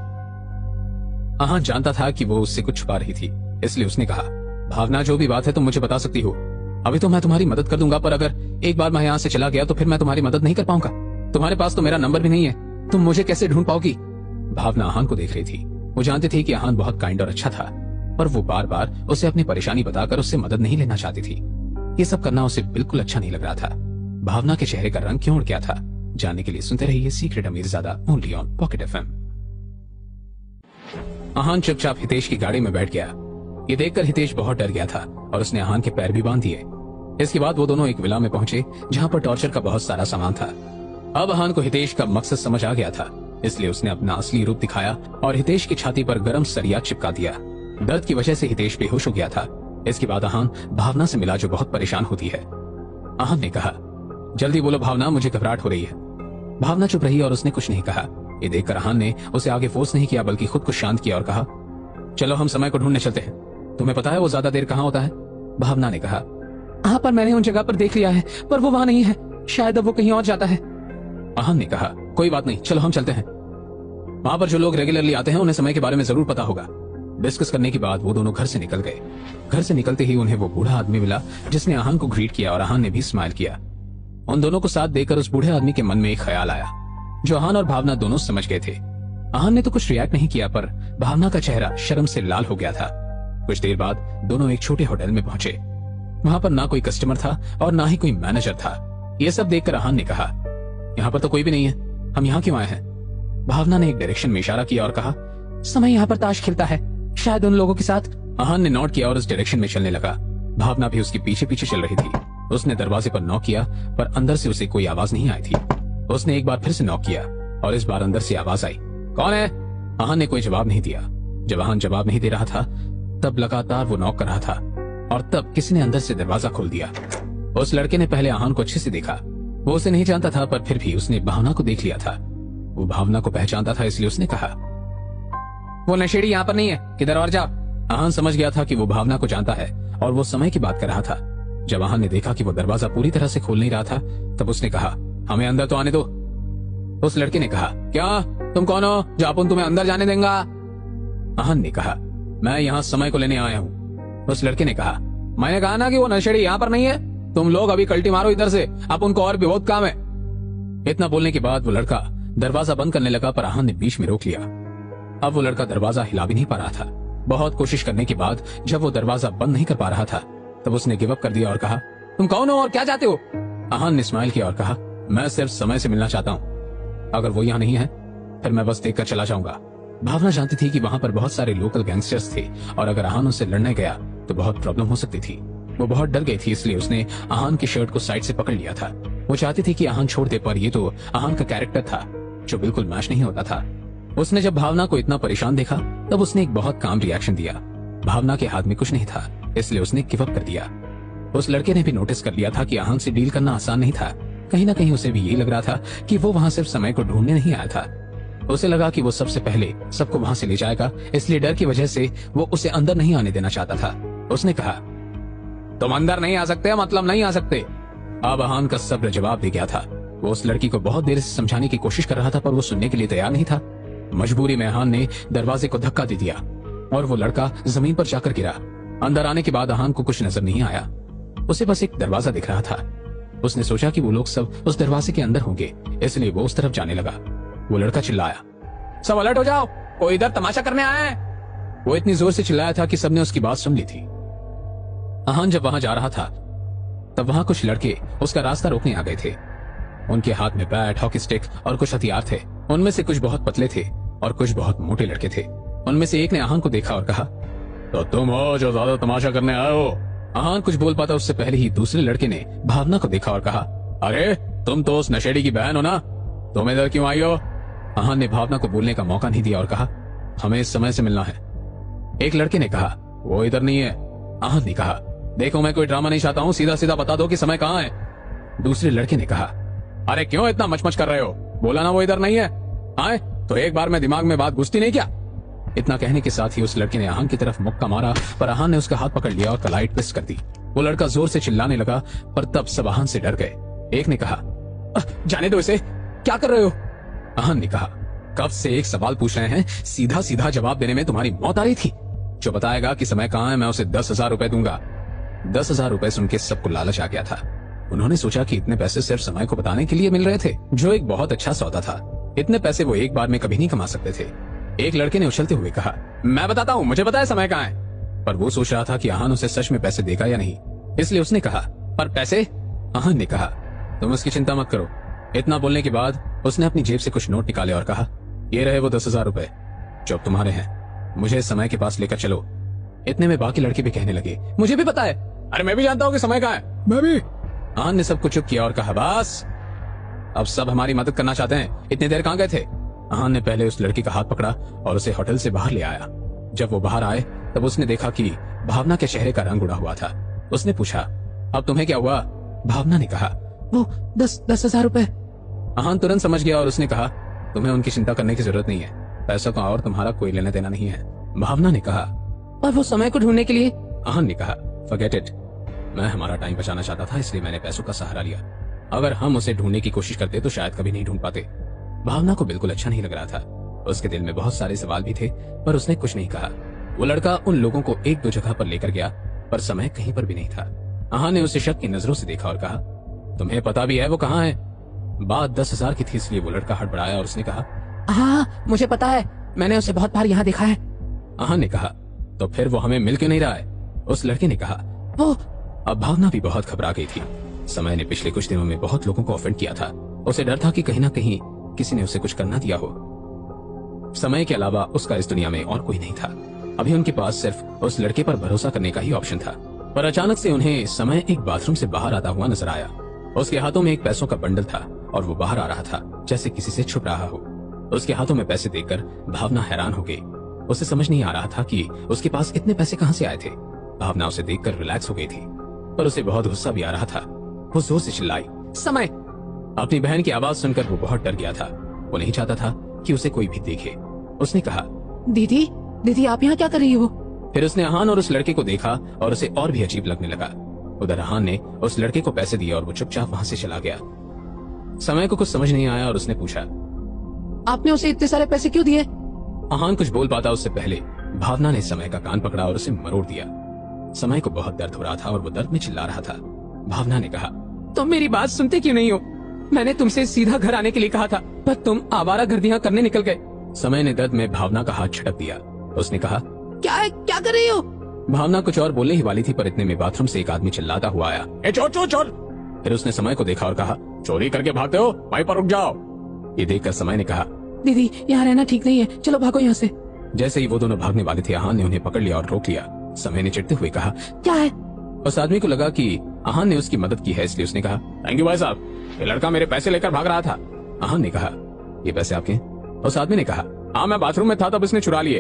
आहान जानता था कि वो उससे कुछ छुपा रही थी, इसलिए उसने कहा, भावना जो भी बात है तुम मुझे बता सकती हो। अभी तो मैं तुम्हारी मदद कर दूंगा, पर अगर एक बार मैं यहाँ से चला गया तो फिर मैं तुम्हारी मदद नहीं कर पाऊंगा। तुम्हारे पास तो मेरा नंबर भी नहीं है, तुम मुझे कैसे ढूंढ पाओगी? भावना आहान को देख रही थी। वो जानती थी कि आहान बहुत काइंड और अच्छा था। पर वो बार बार उसे अपनी परेशानी बताकर उससे मदद नहीं लेना चाहती थी। ये सब करना उसे बिल्कुल अच्छा नहीं लग रहा था। भावना के चेहरे का रंग क्यों उड़ गया था, जानने के लिए सुनते रहिए secret Amirzada only on Pocket FM. Aahan चुपचाप हितेश की गाड़ी में बैठ गया। ये देखकर हितेश बहुत डर गया था और उसने आहान के पैर भी बांध दिए। इसके बाद वो दोनों एक विला में पहुंचे जहां पर टॉर्चर का बहुत सारा सामान था। अब आहान को हितेश का मकसद समझ आ गया था, इसलिए उसने अपना असली रूप दिखाया और हितेश की छाती पर गरम सरिया चिपका दिया। दर्द की वजह से हितेश बेहोश हो गया था। इसके बाद आहान भावना से मिला जो बहुत परेशान होती है। आहान ने कहा, जल्दी बोलो भावना, मुझे घबराहट हो रही है। भावना चुप रही और उसने कुछ नहीं कहा। ये देखकर आहान ने उसे आगे फोर्स नहीं किया बल्कि खुद को शांत किया और कहा, चलो हम समय को ढूंढने चलते हैं। तुम्हें पता है वो ज्यादा देर कहाँ होता है? भावना ने कहा, हाँ पर मैंने उन जगह पर देख लिया है, पर वो वहां नहीं है। शायद अब वो कहीं और जाता है। आहान ने कहा, कोई बात नहीं, चलो हम चलते हैं। वहां पर जो लोग रेगुलरली आते हैं उन्हें समय के बारे में जरूर पता होगा। डिस्कस करने के बाद वो दोनों घर से निकल गए। घर से निकलते ही उन्हें वो बूढ़ा आदमी मिला जिसने आहान को ग्रीट किया और आहान ने भी स्माइल किया। उन दोनों को साथ देखकर उस बूढ़े आदमी के मन में एक ख्याल आया जो आहान और भावना दोनों समझ गए थे। आहान ने तो कुछ रिएक्ट नहीं किया, पर भावना का चेहरा शर्म से लाल हो गया था। कुछ देर बाद दोनों एक छोटे होटल में पहुंचे। वहां पर ना कोई कस्टमर था और ना ही कोई मैनेजर था। ये सब देखकर आहान ने कहा, यहाँ पर तो कोई भी नहीं है, हम यहाँ क्यों आए हैं? भावना ने एक डायरेक्शन में इशारा किया और कहा, समय यहाँ पर ताश खेलता है, शायद उन लोगों के साथ। आहान ने नोट किया और उस डायरेक्शन में चलने लगा। भावना भी उसके पीछे पीछे चल रही थी। उसने दरवाजे पर नॉक किया पर अंदर से उसे कोई आवाज नहीं आई थी। उसने एक बार फिर से नॉक किया और इस बार अंदर से आवाज आई, कौन है? आहान ने कोई जवाब नहीं दिया। जब आहान जवाब नहीं दे रहा था तब लगातार वो नॉक कर रहा था और तब किसी ने अंदर से दरवाजा खोल दिया। उस लड़के ने पहले आहान को अच्छे से देखा। वो उसे नहीं जानता था पर फिर भी उसने भावना को देख लिया था। वो भावना को पहचानता था, इसलिए उसने कहा, वो नशेड़ी यहाँ पर नहीं है, किधर और जाओ। आहान समझ गया था कि वो भावना को जानता है और वो समय की बात कर रहा था। जब आहान ने देखा कि वो दरवाजा पूरी तरह से खोल नहीं रहा था तब उसने कहा, हमें अंदर तो आने दो। उस लड़के ने कहा, क्या तुम कौन हो जो अपन तुम्हें अंदर जाने देंगे? आहान ने कहा, मैं यहाँ समय को लेने आया हूँ। उस लड़के ने कहा, मैंने कहा ना कि वो नशेड़ी यहाँ पर नहीं है, तुम लोग अभी कल्टी मारो इधर से, अब उनको और भी बहुत काम है। इतना बोलने के बाद वो लड़का दरवाजा बंद करने लगा पर आहान ने बीच में रोक लिया। अब वो लड़का दरवाजा हिला भी नहीं पा रहा था। बहुत कोशिश करने के बाद जब वो दरवाजा बंद नहीं कर पा रहा था तब उसने गिव अप कर दिया और कहा, तुम कौन हो और क्या चाहते हो? आहान ने स्माइल किया और कहा, मैं सिर्फ समय से मिलना चाहता हूँ। अगर वो यहाँ नहीं है फिर मैं बस देखकर चला जाऊंगा। भावना जानती थी कि वहां पर बहुत सारे लोकल गैंगस्टर्स थे और अगर आहान उससे लड़ने गया तो बहुत प्रॉब्लम हो सकती थी। वो बहुत डर गई थी, इसलिए उसने आहान की शर्ट को साइड से पकड़ लिया था। वो चाहती थी कि आहान छोड़ दे, पर ये तो आहान का कैरेक्टर था जो बिल्कुल मैच नहीं होता था। उसने जब भावना को इतना परेशान देखा तब उसने एक बहुत काम रिएक्शन दिया। भावना के हाथ में कुछ नहीं था, इसलिए उसने गिव अप कर दिया। उस लड़के ने भी नोटिस कर लिया था कि आहान से डील करना आसान नहीं था। कहीं ना कहीं उसे भी यही लग रहा था कि वो वहां सिर्फ समय को ढूंढने नहीं आया था। उसे लगा कि वो सबसे पहले सबको वहां से ले जाएगा, इसलिए डर की वजह से वो उसे अंदर नहीं आने देना चाहता था। उसने कहा, तुम अंदर नहीं आ सकते, मतलब नहीं आ सकते। अब आहान का सब्र जवाब दे गया था। वो उस लड़की को बहुत देर से समझाने की कोशिश कर रहा था पर वो सुनने के लिए तैयार नहीं था। मजबूरी में आहान ने दरवाजे को धक्का दे दिया और वो लड़का जमीन पर जाकर गिरा। अंदर आने के बाद आहान को कुछ नजर नहीं आया। उसे बस एक दरवाजा दिख रहा था। उसने सोचा कि वो लोग सब उस दरवाजे के अंदर होंगे, इसलिए वो उस तरफ जाने लगा। वो लड़का चिल्लाया, सब अलर्ट हो जाओ, कोई इधर तमाशा करने आया है। वो इतनी जोर से चिल्लाया था कि सबने उसकी बात सुन ली थी। आहान जब वहां जा रहा था तब वहां कुछ लड़के उसका रास्ता रोकने आ गए थे। उनके हाथ में बैट, हॉकी स्टिक और कुछ हथियार थे। उनमें से कुछ बहुत पतले थे और कुछ बहुत मोटे लड़के थे। उनमें से एक ने आहान को देखा और कहा, तो तुम हो जो ज्यादा तमाशा करने आए हो? आहान कुछ बोल पाता उससे पहले ही दूसरे लड़के ने भावना को देखा और कहा, अरे तुम तो उस नशेड़ी की बहन हो ना, तुम इधर क्यों आई हो? आहान ने भावना को बोलने का मौका नहीं दिया और कहा, हमें इस समय से मिलना है। एक लड़के ने कहा, वो इधर नहीं है। आहान ने कहा, देखो मैं कोई ड्रामा नहीं चाहता हूँ, सीधा सीधा बता दो कि समय कहाँ है। दूसरे लड़के ने कहा, अरे क्यों इतना मचमच कर रहे हो? बोला ना वो इधर नहीं है। आए तो एक बार में दिमाग में बात घुसती नहीं क्या? इतना कहने के साथ ही उस लड़के ने आहान की तरफ मुक्का मारा पर आहान ने उसका हाथ पकड़ लिया और कलाई ट्विस्ट कर दी। वो लड़का जोर से चिल्लाने लगा पर तब सब आहान से डर गए। एक ने कहा, जाने दो इसे, क्या कर रहे हो? आहान ने कहा, कब से एक सवाल पूछ रहे हैं, सीधा सीधा जवाब देने में तुम्हारी मौत आ रही थी। जो बताएगा कि समय कहाँ है मैं उसे 10,000 रुपए दूंगा। 10,000 रुपए सुन के सबको लालच आ गया था। उन्होंने सोचा कि इतने पैसे सिर्फ समय को बताने के लिए मिल रहे थे, जो एक बहुत अच्छा सौदा था। इतने पैसे वो एक बार में कभी नहीं कमा सकते थे। एक लड़के ने उछलते हुए कहा, मैं बताता हूँ, मुझे पता है समय कहाँ है। पर वो सोच रहा था कि आहान उसे सच में पैसे देगा या नहीं, इसलिए उसने कहा, पर पैसे? आहान ने कहा, तुम उसकी चिंता मत करो। इतना बोलने के बाद उसने अपनी जेब से कुछ नोट निकाले और कहा, ये रहे वो 10,000 रुपए जो अब तुम्हारे हैं, मुझे समय के पास लेकर चलो। इतने में बाकी लड़के भी कहने लगे, मुझे भी पता है। अरे मैं भी जानता हूँ कि समय कहाँ है। मैं भी। आहान ने सबको चुप किया और कहा, बस अब सब हमारी मदद करना चाहते हैं, इतनी देर कहाँ गए थे? आहान ने पहले उस लड़की का हाथ पकड़ा और उसे होटल से बाहर ले आया। जब वो बाहर आए तब उसने देखा कि भावना के चेहरे का रंग उड़ा हुआ था। उसने पूछा, अब तुम्हें क्या हुआ? भावना ने कहा, वो 10,000 रुपए। आहान तुरंत समझ गया और उसने कहा, तुम्हें उनकी चिंता करने की जरूरत नहीं है, पैसों का और तुम्हारा कोई लेना देना नहीं है। भावना ने कहा, और वो समय को ढूंढने के लिए? आहान ने कहा, फॉरगेट इट, मैं हमारा टाइम बचाना चाहता था इसलिए मैंने पैसों का सहारा लिया। अगर हम उसे ढूंढने की कोशिश करते तो शायद कभी नहीं ढूंढ पाते। भावना को बिल्कुल अच्छा नहीं लग रहा था। उसके दिल में बहुत सारे सवाल भी थे पर उसने कुछ नहीं कहा। वो लड़का उन लोगों को एक दो जगह पर लेकर गया पर समय कहीं पर भी नहीं था। आहान ने उसे शक की नजरों से देखा और कहा, तुम्हें पता भी है वो कहाँ है? बात 10,000 की थी इसलिए वो लड़का हड़बड़ाया और उसने कहा, हाँ मुझे पता है, मैंने उसे बहुत बार यहाँ देखा है। आहान ने कहा, तो फिर वो हमें मिल क्यों नहीं रहा है? उस लड़के ने कहा, वो। अब भावना भी बहुत घबरा गई थी। समय ने पिछले कुछ दिनों में बहुत लोगों को ऑफेंड किया था। उसे डर था कि कहीं ना कहीं किसी ने उसे कुछ करना दिया हो। समय के अलावा उसका इस दुनिया में और कोई नहीं था। अभी उनके पास सिर्फ उस लड़के पर भरोसा करने का ही ऑप्शन था। पर अचानक से उन्हें समय एक बाथरूम से बाहर आता हुआ नजर आया। उसके हाथों में एक पैसों का बंडल था और वो बाहर आ रहा था जैसे किसी से छुप रहा हो। उसके हाथों में पैसे देखकर भावना हैरान हो गई। उसे समझ नहीं आ रहा था कि उसके पास इतने पैसे कहां से आए थे। भावना उसे देखकर रिलैक्स हो गई थी पर उसे बहुत गुस्सा भी आ रहा था। वो जोर से चिल्लाई, समय। अपनी बहन की आवाज सुनकर वो बहुत डर गया था। वो नहीं चाहता था कि उसे कोई भी देखे। उसने कहा, दीदी दीदी आप यहाँ क्या कर रही हो? फिर उसने आहान और उस लड़के को देखा और उसे और भी अजीब लगने लगा। उधर आहान ने उस लड़के को पैसे दिए और वो चुपचाप वहां से चला गया। समय को कुछ समझ नहीं आया और उसने पूछा, आपने उसे इतने सारे पैसे क्यों दिए? आहान कुछ बोल पाता उससे पहले भावना ने समय का कान पकड़ा और उसे मरोड़ दिया। समय को बहुत दर्द हो रहा था और वो दर्द में चिल्ला रहा था। भावना ने कहा, तुम मेरी बात सुनते क्यों नहीं हो? मैंने तुमसे सीधा घर आने के लिए कहा था पर तुम आवारागर्दियां करने निकल गए। समय ने दर्द में भावना का हाथ झटक दिया। उसने कहा, क्या कर रही हो? भावना कुछ और बोलने ही वाली थी पर इतने में बाथरूम से एक आदमी चिल्लाता हुआ आया, ए चोर चोर चोर। फिर उसने समय को देखा और कहा, चोरी करके भागते हो, वहीं पर रुक जाओ। ये देखकर समय ने कहा, दीदी यहाँ रहना ठीक नहीं है, चलो भागो यहाँ से। जैसे ही वो दोनों भागने वाले थे आहान ने उन्हें पकड़ लिया और रोक लिया। समय ने चिढ़ते हुए कहा, क्या है? उस आदमी को लगा कि आहान ने उसकी मदद की है इसलिए उसने कहा, थैंक यू भाई साहब, ये लड़का मेरे पैसे लेकर भाग रहा था। आहान ने कहा, ये पैसे आपके? उस आदमी ने कहा, हाँ मैं बाथरूम में था तब इसने चुरा लिए।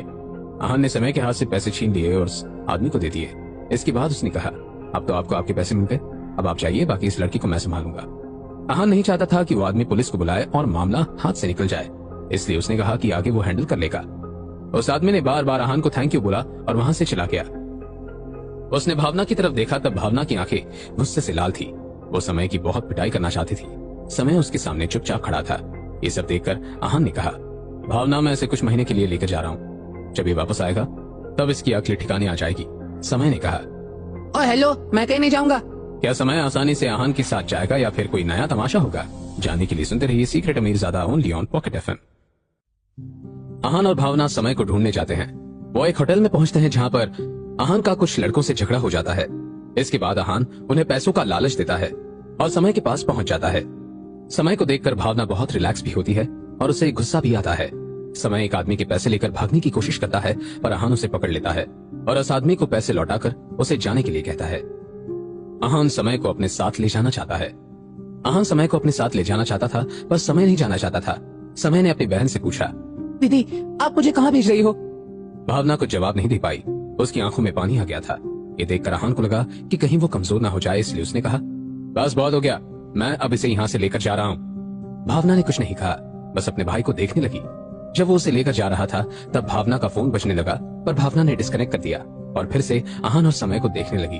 आहान ने समय के हाथ से पैसे छीन लिए और उस आदमी को दे दिए। इसके बाद उसने कहा, अब तो आपको आपके पैसे मिल गए, अब आप जाइए, बाकी इस लड़की को मैं संभालूंगा। आहान नहीं चाहता था कि वो आदमी पुलिस को बुलाए और मामला हाथ से निकल जाए, इसलिए उसने कहा कि आगे वो हैंडल कर लेगा। उस आदमी ने बार बार आहान को थैंक यू बोला और वहां से चला गया। उसने भावना की तरफ देखा तब भावना की आंखें गुस्से से लाल थी। वो समय की बहुत पिटाई करना चाहती थी। समय उसके सामने चुपचाप खड़ा था। ये सब देखकर आहान ने कहा, भावना मैं इसे कुछ महीने के लिए लेकर जा रहा हूँ, जब ये वापस आएगा तब इसकी अक्ल ठिकाने आ जाएगी। समय ने कहा, ओ हेलो, मैं कहीं नहीं जाऊंगा। क्या समय आसानी से आहान के साथ जाएगा या फिर कोई नया तमाशा होगा? जानने के लिए सुनते रहिए secret Amirzada only on Pocket FM. Aahan और भावना समय को ढूंढने जाते हैं। वो एक होटल में पहुंचते हैं जहां पर आहान का कुछ लड़कों से झगड़ा हो जाता है। इसके बाद आहान उन्हें पैसों का लालच देता है और समय के पास पहुंच जाता है। समय को देखकर भावना बहुत रिलैक्स भी होती है और उसे गुस्सा भी आता है। समय एक आदमी के पैसे लेकर भागने की कोशिश करता है पर आहान उसे पकड़ लेता है और उस आदमी को पैसे लौटाकर उसे जाने के लिए कहता है। आहान समय को अपने साथ ले जाना चाहता है। आहान समय को अपने साथ ले जाना चाहता था पर समय नहीं जाना चाहता था। समय ने अपनी बहन से पूछा, दीदी आप मुझे कहाँ भेज रही हो? भावना को जवाब नहीं दे पाई। उसकी आंखों में पानी आ गया था। ये देखकर आहान को लगा कि कहीं वो कमजोर ना हो जाए, इसलिए उसने कहा, बस बहुत हो गया, मैं अब इसे यहाँ से लेकर जा रहा हूँ। भावना ने कुछ नहीं कहा, बस अपने भाई को देखने लगी। जब वो उसे लेकर जा रहा था तब भावना का फोन बजने लगा पर भावना ने डिस्कनेक्ट कर दिया और फिर से आहान और समय को देखने लगी।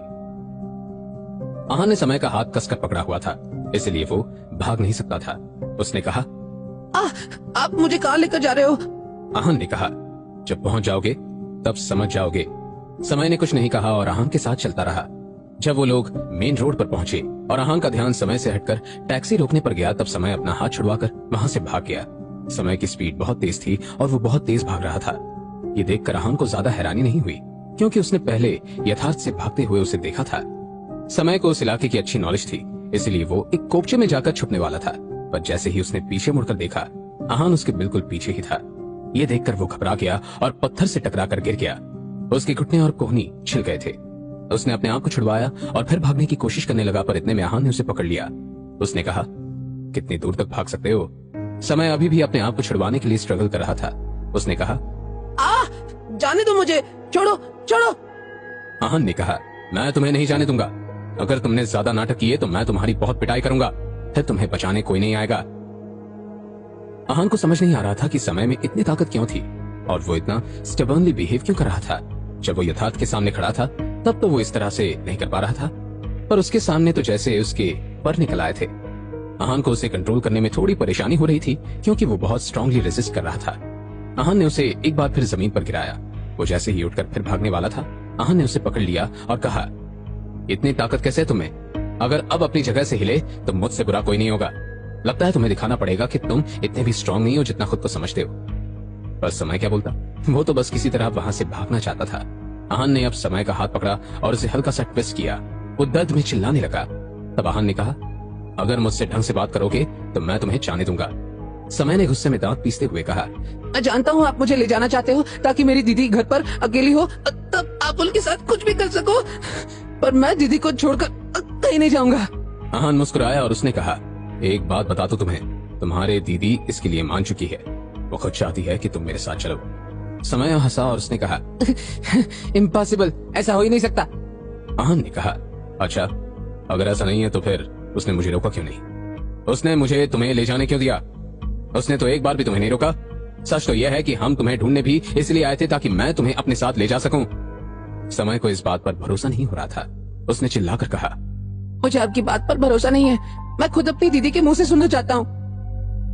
आहान ने समय का हाथ कसकर पकड़ा हुआ था, इसलिए वो भाग नहीं सकता था। उसने कहा, आप मुझे कहाँ लेकर जा रहे हो? आहान ने कहा, जब पहुंच जाओगे तब समझ जाओगे। समय ने कुछ नहीं कहा और आहान के साथ चलता रहा। जब वो लोग मेन रोड पर पहुंचे और आहान का ध्यान समय से हटकर टैक्सी रोकने पर गया तब समय अपना हाथ छुड़वाकर वहां से भाग गया। समय की स्पीड बहुत तेज थी और वो बहुत तेज भाग रहा था। ये देखकर आहान को ज्यादा हैरानी नहीं हुई। क्योंकि उसने पहले यथार्थ से भागते हुए उसे देखा था। समय को उस इलाके की अच्छी नॉलेज थी, इसलिए वो एक कोपचे में जाकर छुपने वाला था। पर जैसे ही उसने पीछे मुड़कर देखा, आहान उसके बिल्कुल पीछे ही था। ये देखकर वो घबरा गया और पत्थर से टकराकर गिर गया। उसके घुटने और कोहनी छिल गए थे। उसने अपने आप को छुड़वाया और फिर भागने की कोशिश करने लगा, पर इतने में आहान ने उसे पकड़ लिया। उसने कहा, कितनी दूर तक भाग सकते हो? समय अभी भी अपने आप को छुड़वाने के लिए स्ट्रगल कर रहा था। उसने कहा, जाने दो मुझे, छोड़ो छोड़ो। आहान ने कहा, मैं तुम्हें नहीं जाने दूंगा। अगर तुमने ज्यादा नाटक किए तो मैं तुम्हारी बहुत पिटाई करूंगा, फिर तुम्हें बचाने कोई नहीं आएगा। आहान को समझ नहीं आ रहा था कि समय में इतनी ताकत क्यों थी और वो इतना स्टबर्नली बिहेव क्यों कर रहा था। जब वो यथार्थ के सामने खड़ा था तब तो वो इस तरह से नहीं कर पा रहा था, पर उसके सामने तो जैसे उसके पर निकल आए थे। आहान को उसे कंट्रोल करने में थोड़ी परेशानी हो रही थी क्योंकि वो बहुत स्ट्रांगली रेजिस्ट कर रहा था। आहान ने उसे एक बार फिर जमीन पर गिराया। वो जैसे ही उठकर फिर भागने वाला था, आहान ने उसे पकड़ लिया और कहा, इतनी ताकत कैसे है तुम्हें? अगर अब अपनी जगह से हिले तो मुझसे बुरा कोई नहीं होगा। लगता है तुम्हें दिखाना पड़ेगा कि तुम इतने भी स्ट्रांग नहीं हो जितना खुद को समझते हो। पर समय क्या बोलता? वो तो बस किसी तरह वहां से भागना चाहता था। आहान ने अब समय का हाथ पकड़ा और उसे हल्का सा ट्विस्ट किया। वो दर्द में चिल्लाने लगा। तब आहान ने कहा, अगर मुझसे ढंग से बात करोगे तो मैं तुम्हें जाने दूंगा। समय ने गुस्से में दांत पीसते हुए कहा, मैं जानता हूँ आप मुझे ले जाना चाहते हो ताकि मेरी दीदी घर पर अकेली हो, तब आप उनके साथ कुछ भी कर सको, पर मैं दीदी को छोड़कर कहीं नहीं जाऊंगा। आहान मुस्कुराया और उसने कहा, एक बात बता दूं तुम्हें, तुम्हारे दीदी इसके लिए मान चुकी है। वो खुद चाहती है कि तुम मेरे साथ चलो। समय हंसा और उसने कहा, इम्पॉसिबल, ऐसा हो ही नहीं सकता। आहान ने कहा, अच्छा अगर ऐसा नहीं है तो फिर उसने मुझे रोका क्यों नहीं? उसने मुझे तुम्हें ले जाने क्यों दिया? उसने तो एक बार भी तुम्हें नहीं रोका। सच तो यह है कि हम तुम्हें ढूंढने भी इसलिए आए थे ताकि मैं तुम्हें अपने साथ ले जा सकूं। समय को इस बात पर भरोसा नहीं हो रहा था। उसने चिल्लाकर कहा, मुझे आपकी बात पर भरोसा नहीं है। मैं खुद अपनी दीदी के मुंह से सुनना चाहता हूँ।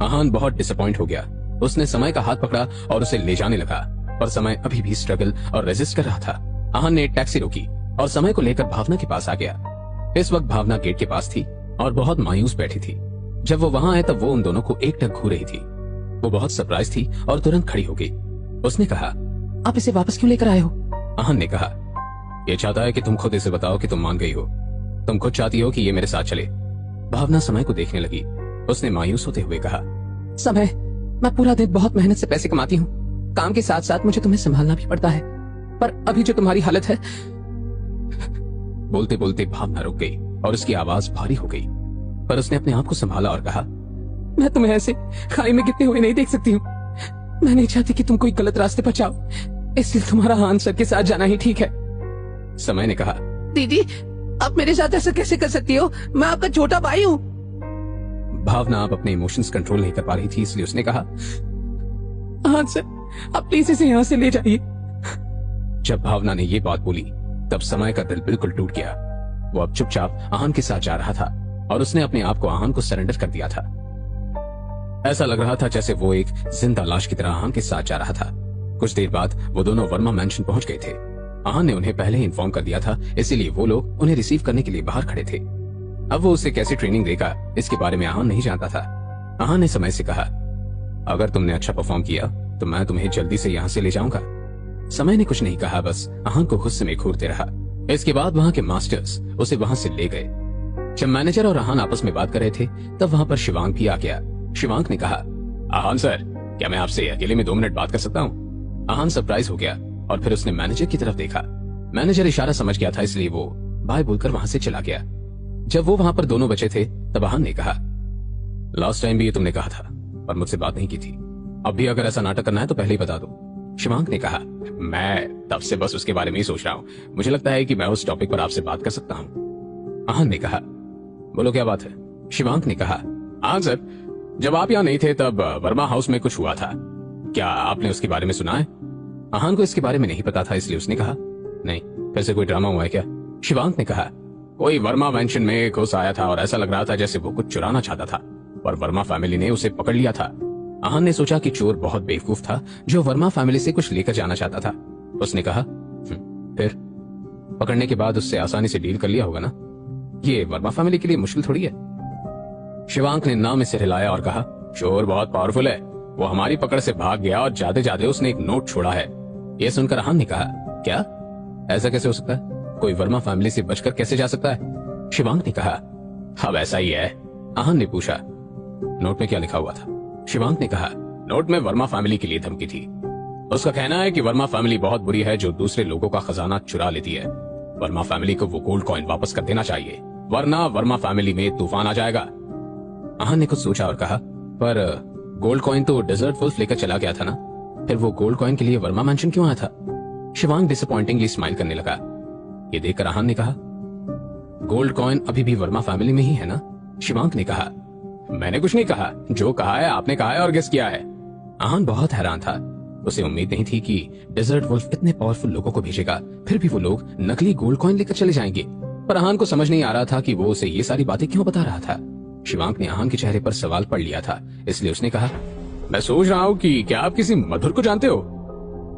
आहान बहुत डिसअपॉइंट हो गया। उसने समय का हाथ पकड़ा और उसे ले जाने लगा, पर समय अभी भी स्ट्रगल और रेजिस्ट कर रहा था। आहान ने एक टैक्सी रोकी और समय को लेकर भावना के पास आ गया। इस वक्त भावना गेट के पास थी और बहुत मायूस बैठी थी। जब वो वहां आए तब वो उन दोनों को एकटक घूर रही थी। वो बहुत सरप्राइज थी और तुरंत खड़ी हो गई। उसने कहा, आप इसे वापस क्यों लेकर आए हो? आहान ने कहा, ये चाहता है कि तुम खुद इसे बताओ कि तुम मान गई हो। तुम खुद चाहती हो कि ये मेरे साथ चले। भावना समय को देखने लगी। उसने मायूस होते हुए कहा, समय, मैं पूरा दिन बहुत मेहनत से पैसे कमाती हूँ। काम के साथ साथ मुझे तुम्हें संभालना भी पड़ता है, पर अभी जो तुम्हारी हालत है। बोलते बोलते भावना रुक गई और उसकी आवाज भारी हो गई, पर उसने अपने आप को संभाला और कहा, मैं तुम्हें ऐसे खाई में गिरते हुए नहीं देख सकती हूँ। मैं नहीं चाहती कि तुम कोई गलत रास्ते पर जाओ, इसलिए तुम्हारा आंसर के साथ जाना ही ठीक है। समय ने कहा, दीदी, आप मेरे साथ ऐसा कैसे कर सकती हो? मैं आपका छोटा भाई हूँ। भावना आप अपने इमोशंस कंट्रोल नहीं कर पा रही थी, इसलिए उसने कहा, हाँ सर, आप प्लीज इसे यहाँ से ले जाइए। जब भावना ने ये बात बोली तब समय का दिल बिल्कुल टूट गया। वो अब चुपचाप आहान के साथ जा रहा था और उसने अपने आप को आहान को सरेंडर कर दिया था। ऐसा लग रहा था जैसे वो एक जिंदा लाश की तरह आहान के साथ जा रहा था। कुछ देर बाद वो दोनों वर्मा मैंशन पहुंच गए थे। आहान ने उन्हें पहले ही इन्फॉर्म कर दिया था, इसीलिए वो लोग उन्हें रिसीव करने के लिए बाहर खड़े थे। अब वो उसे कैसी ट्रेनिंग देगा इसके बारे में आहान नहीं जानता था। आहान ने समय से कहा, अगर तुमने अच्छा परफॉर्म किया तो मैं तुम्हें जल्दी से यहाँ से ले जाऊंगा। समय ने कुछ नहीं कहा, बस आहान को गुस्से में घूरते रहा। इसके बाद वहाँ के मास्टर्स उसे वहाँ से ले गए। जब मैनेजर और आहान आपस में बात कर रहे थे तब वहाँ पर शिवांक भी आ गया। शिवांक ने कहा, आहान सर, क्या मैं आपसे अकेले में 2 मिनट बात कर सकता हूँ? आहान सरप्राइज हो गया और फिर उसने मैनेजर की तरफ देखा। मैनेजर इशारा समझ गया था, इसलिए वो बाय बोलकर वहां से चला गया। जब वो वहां पर दोनों बचे थे तब आहान ने कहा, लास्ट टाइम भी ये तुमने कहा था पर मुझसे बात नहीं की थी। अब भी अगर ऐसा नाटक करना है तो पहले ही बता दो। शिवांक ने कहा, मैं तब से बस उसके बारे में ही सोच रहा हूँ। मुझे लगता है कि मैं उस टॉपिक पर आपसे बात कर सकता हूँ। आहान ने कहा, बोलो क्या बात है? शिवांक ने कहा, हाँ सर, जब आप यहाँ नहीं थे तब वर्मा हाउस में कुछ हुआ था। क्या आपने उसके बारे में सुना है? आहान को इसके बारे में नहीं पता था, इसलिए उसने कहा, नहीं, फिर से कोई ड्रामा हुआ है क्या? शिवांक ने कहा, कोई वर्मा मैंशन में घुस आया था और ऐसा लग रहा था जैसे वो कुछ चुराना चाहता था, पर वर्मा फैमिली ने उसे पकड़ लिया था। आहान ने सोचा कि चोर बहुत बेवकूफ था जो वर्मा फैमिली से कुछ लेकर जाना चाहता था। उसने कहा, फिर पकड़ने के बाद उससे आसानी से डील कर लिया होगा ना? ये वर्मा फैमिली के लिए मुश्किल थोड़ी है। शिवांक ने नाम में सिर हिलाया और कहा, चोर बहुत पावरफुल है। वो हमारी पकड़ से भाग गया और जाते जाते उसने एक नोट छोड़ा है। यह सुनकर आहान ने कहा, क्या? ऐसा कैसे हो सकता है? कोई वर्मा फैमिली से बचकर कैसे जा सकता है? शिवांग ने कहा। अब ऐसा ही है। आहान ने पूछा, नोट में क्या लिखा हुआ था? शिवांग ने कहा, नोट में वर्मा फैमिली के लिए धमकी थी। उसका कहना है कि वर्मा फैमिली बहुत बुरी है जो दूसरे लोगों का खजाना चुरा लेती है। वर्मा फैमिली को वो गोल्ड कॉइन वापस कर देना चाहिए, वरना वर्मा फैमिली में तूफान आ जाएगा। आहान ने कुछ सोचा और कहा, पर गोल्ड कॉइन तो डेजर्ट वुल्फ लेकर चला गया था ना, फिर वो गोल्ड कॉइन के लिए वर्मा मैंशन क्यों आया था? शिवांग डिसअपॉइंटिंगली स्माइल करने लगा। ये देखकर आहान ने कहा, गोल्ड कॉइन अभी भी वर्मा फैमिली में ही है ना? शिवांग ने कहा, मैंने कुछ नहीं कहा, जो कहा है आपने कहा है और गेस किया है। आहान बहुत हैरान था। उसे उम्मीद नहीं थी कि डेजर्ट वुल्फ इतने पावरफुल लोगों को भेजेगा, फिर भी वो लोग नकली गोल्ड कॉइन लेकर चले जाएंगे। पर आहान को समझ नहीं आ रहा था कि वो उसे ये सारी बातें क्यों बता रहा था। शिवांग ने आहान के चेहरे पर सवाल पढ़ लिया था, इसलिए उसने कहा, मैं सोच रहा हूँ कि क्या आप किसी मधुर को जानते हो?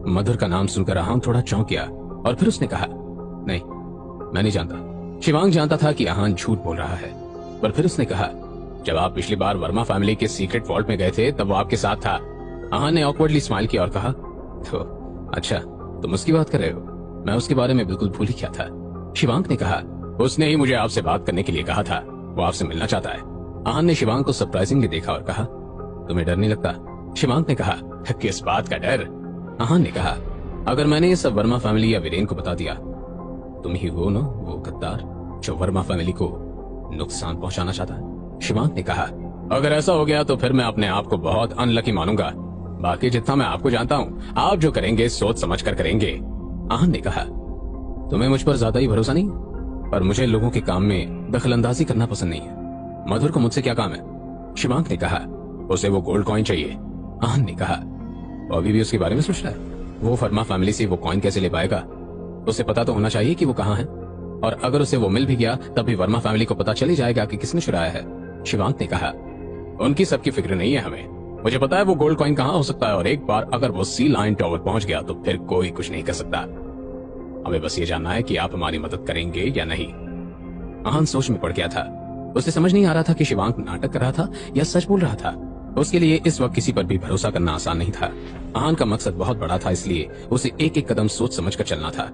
मधुर का नाम सुनकर आहान थोड़ा चौंक गया और फिर उसने कहा, नहीं, मैं नहीं जानता। शिवांग जानता था कि आहान झूठ बोल रहा है, पर फिर उसने कहा, जब आप पिछली बार वर्मा फैमिली के सीक्रेट वॉल्ट में गए थे तब वो आपके साथ था। आहान ने ऑकवर्डली स्माइल किया और कहा, तो अच्छा, तुम उसकी बात कर रहे हो? मैं उसके बारे में बिल्कुल भूल ही गया था। शिवांग ने कहा, उसने ही मुझे आपसे बात करने के लिए कहा था, वो आपसे मिलना चाहता है। आहान ने शिवांग को सरप्राइजिंगली देखा और कहा, तुम्हें डर नहीं लगता? शिवांग ने कहा, किस बात का डर? आहान ने कहा, अगर मैंने ये सब वर्मा फैमिली या वीरेन को बता दिया, तुम ही हो ना वो गद्दार जो वर्मा फैमिली को नुकसान पहुंचाना चाहता है। शिवांग ने कहा, अगर ऐसा हो गया तो फिर मैं अपने आप को बहुत अनलकी मानूंगा। बाकी जितना मैं आपको जानता हूँ, आप जो करेंगे सोच समझ कर करेंगे। आहान ने कहा, तुम्हें मुझ पर ज्यादा ही भरोसा नहीं, पर मुझे लोगों के काम में दखलंदाजी करना पसंद नहीं है। मधुर को मुझसे क्या काम है? शिवांग ने कहा, उसे वो गोल्ड कॉइन चाहिए। आहान ने कहा, वो अभी भी उसके बारे में सोच रहा है? वो वर्मा फैमिली से वो कॉइन कैसे ले पाएगा? उसे पता तो होना चाहिए कि वो कहाँ है, और अगर उसे वो मिल भी गया तब भी वर्मा फैमिली को पता चली जाएगा कि किसने चुराया है। शिवांग ने कहा, उनकी सबकी फिक्र नहीं है हमें। मुझे पता है वो गोल्ड कॉइन कहाँ हो सकता है, और एक बार अगर वो सी लाइन टावर पहुंच गया तो फिर कोई कुछ नहीं कर सकता। हमें बस ये जानना है कि आप हमारी मदद करेंगे या नहीं। आहान सोच में पड़ गया था। उसे समझ नहीं आ रहा था कि शिवांग नाटक कर रहा था या सच बोल रहा था। उसके लिए इस वक्त किसी पर भी भरोसा करना आसान नहीं था। आहान का मकसद बहुत बड़ा था, इसलिए उसे एक एक कदम सोच समझ कर चलना था।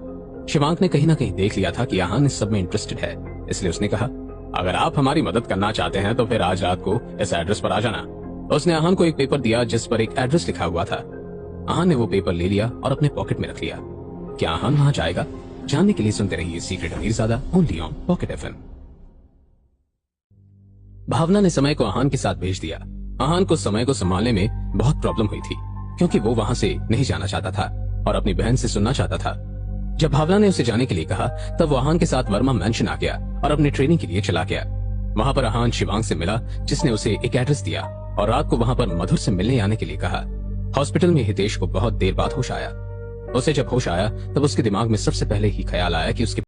शिवांग ने कहीं ना कहीं देख लिया था कि आहान इस सब में इंटरेस्टेड है, इसलिए उसने कहा, अगर आप हमारी मदद करना चाहते हैं तो फिर आज रात को इस एड्रेस पर आ जाना। उसने आहान को एक पेपर दिया जिस पर एक एड्रेस लिखा हुआ था। आहान ने वो पेपर ले लिया और अपने पॉकेट में रख लिया। क्या आहान वहां जाएगा? जानने के लिए सुनते रहिए secret Amirzada only on Pocket FM. Bhavana ने समय को आहान के साथ भेज दिया। आहान को समय को संभालने में बहुत प्रॉब्लम हुई थी, क्योंकि वो वहां से नहीं जाना चाहता था और अपनी बहन से सुनना चाहता था। जब भावना ने उसे जाने के लिए कहा तब वो आहान के साथ वर्मा मैंशन आ गया और अपनी ट्रेनिंग के लिए चला गया। वहां पर आहान शिवांग से मिला, जिसने उसे एक एड्रेस दिया और रात को वहां पर मधुर से मिलने आने के लिए कहा। हॉस्पिटल में हितेश को बहुत देर बाद होश आया। उसे जब होश आया तब उसके दिमाग में सबसे पहले ही ख्याल आया कि उसके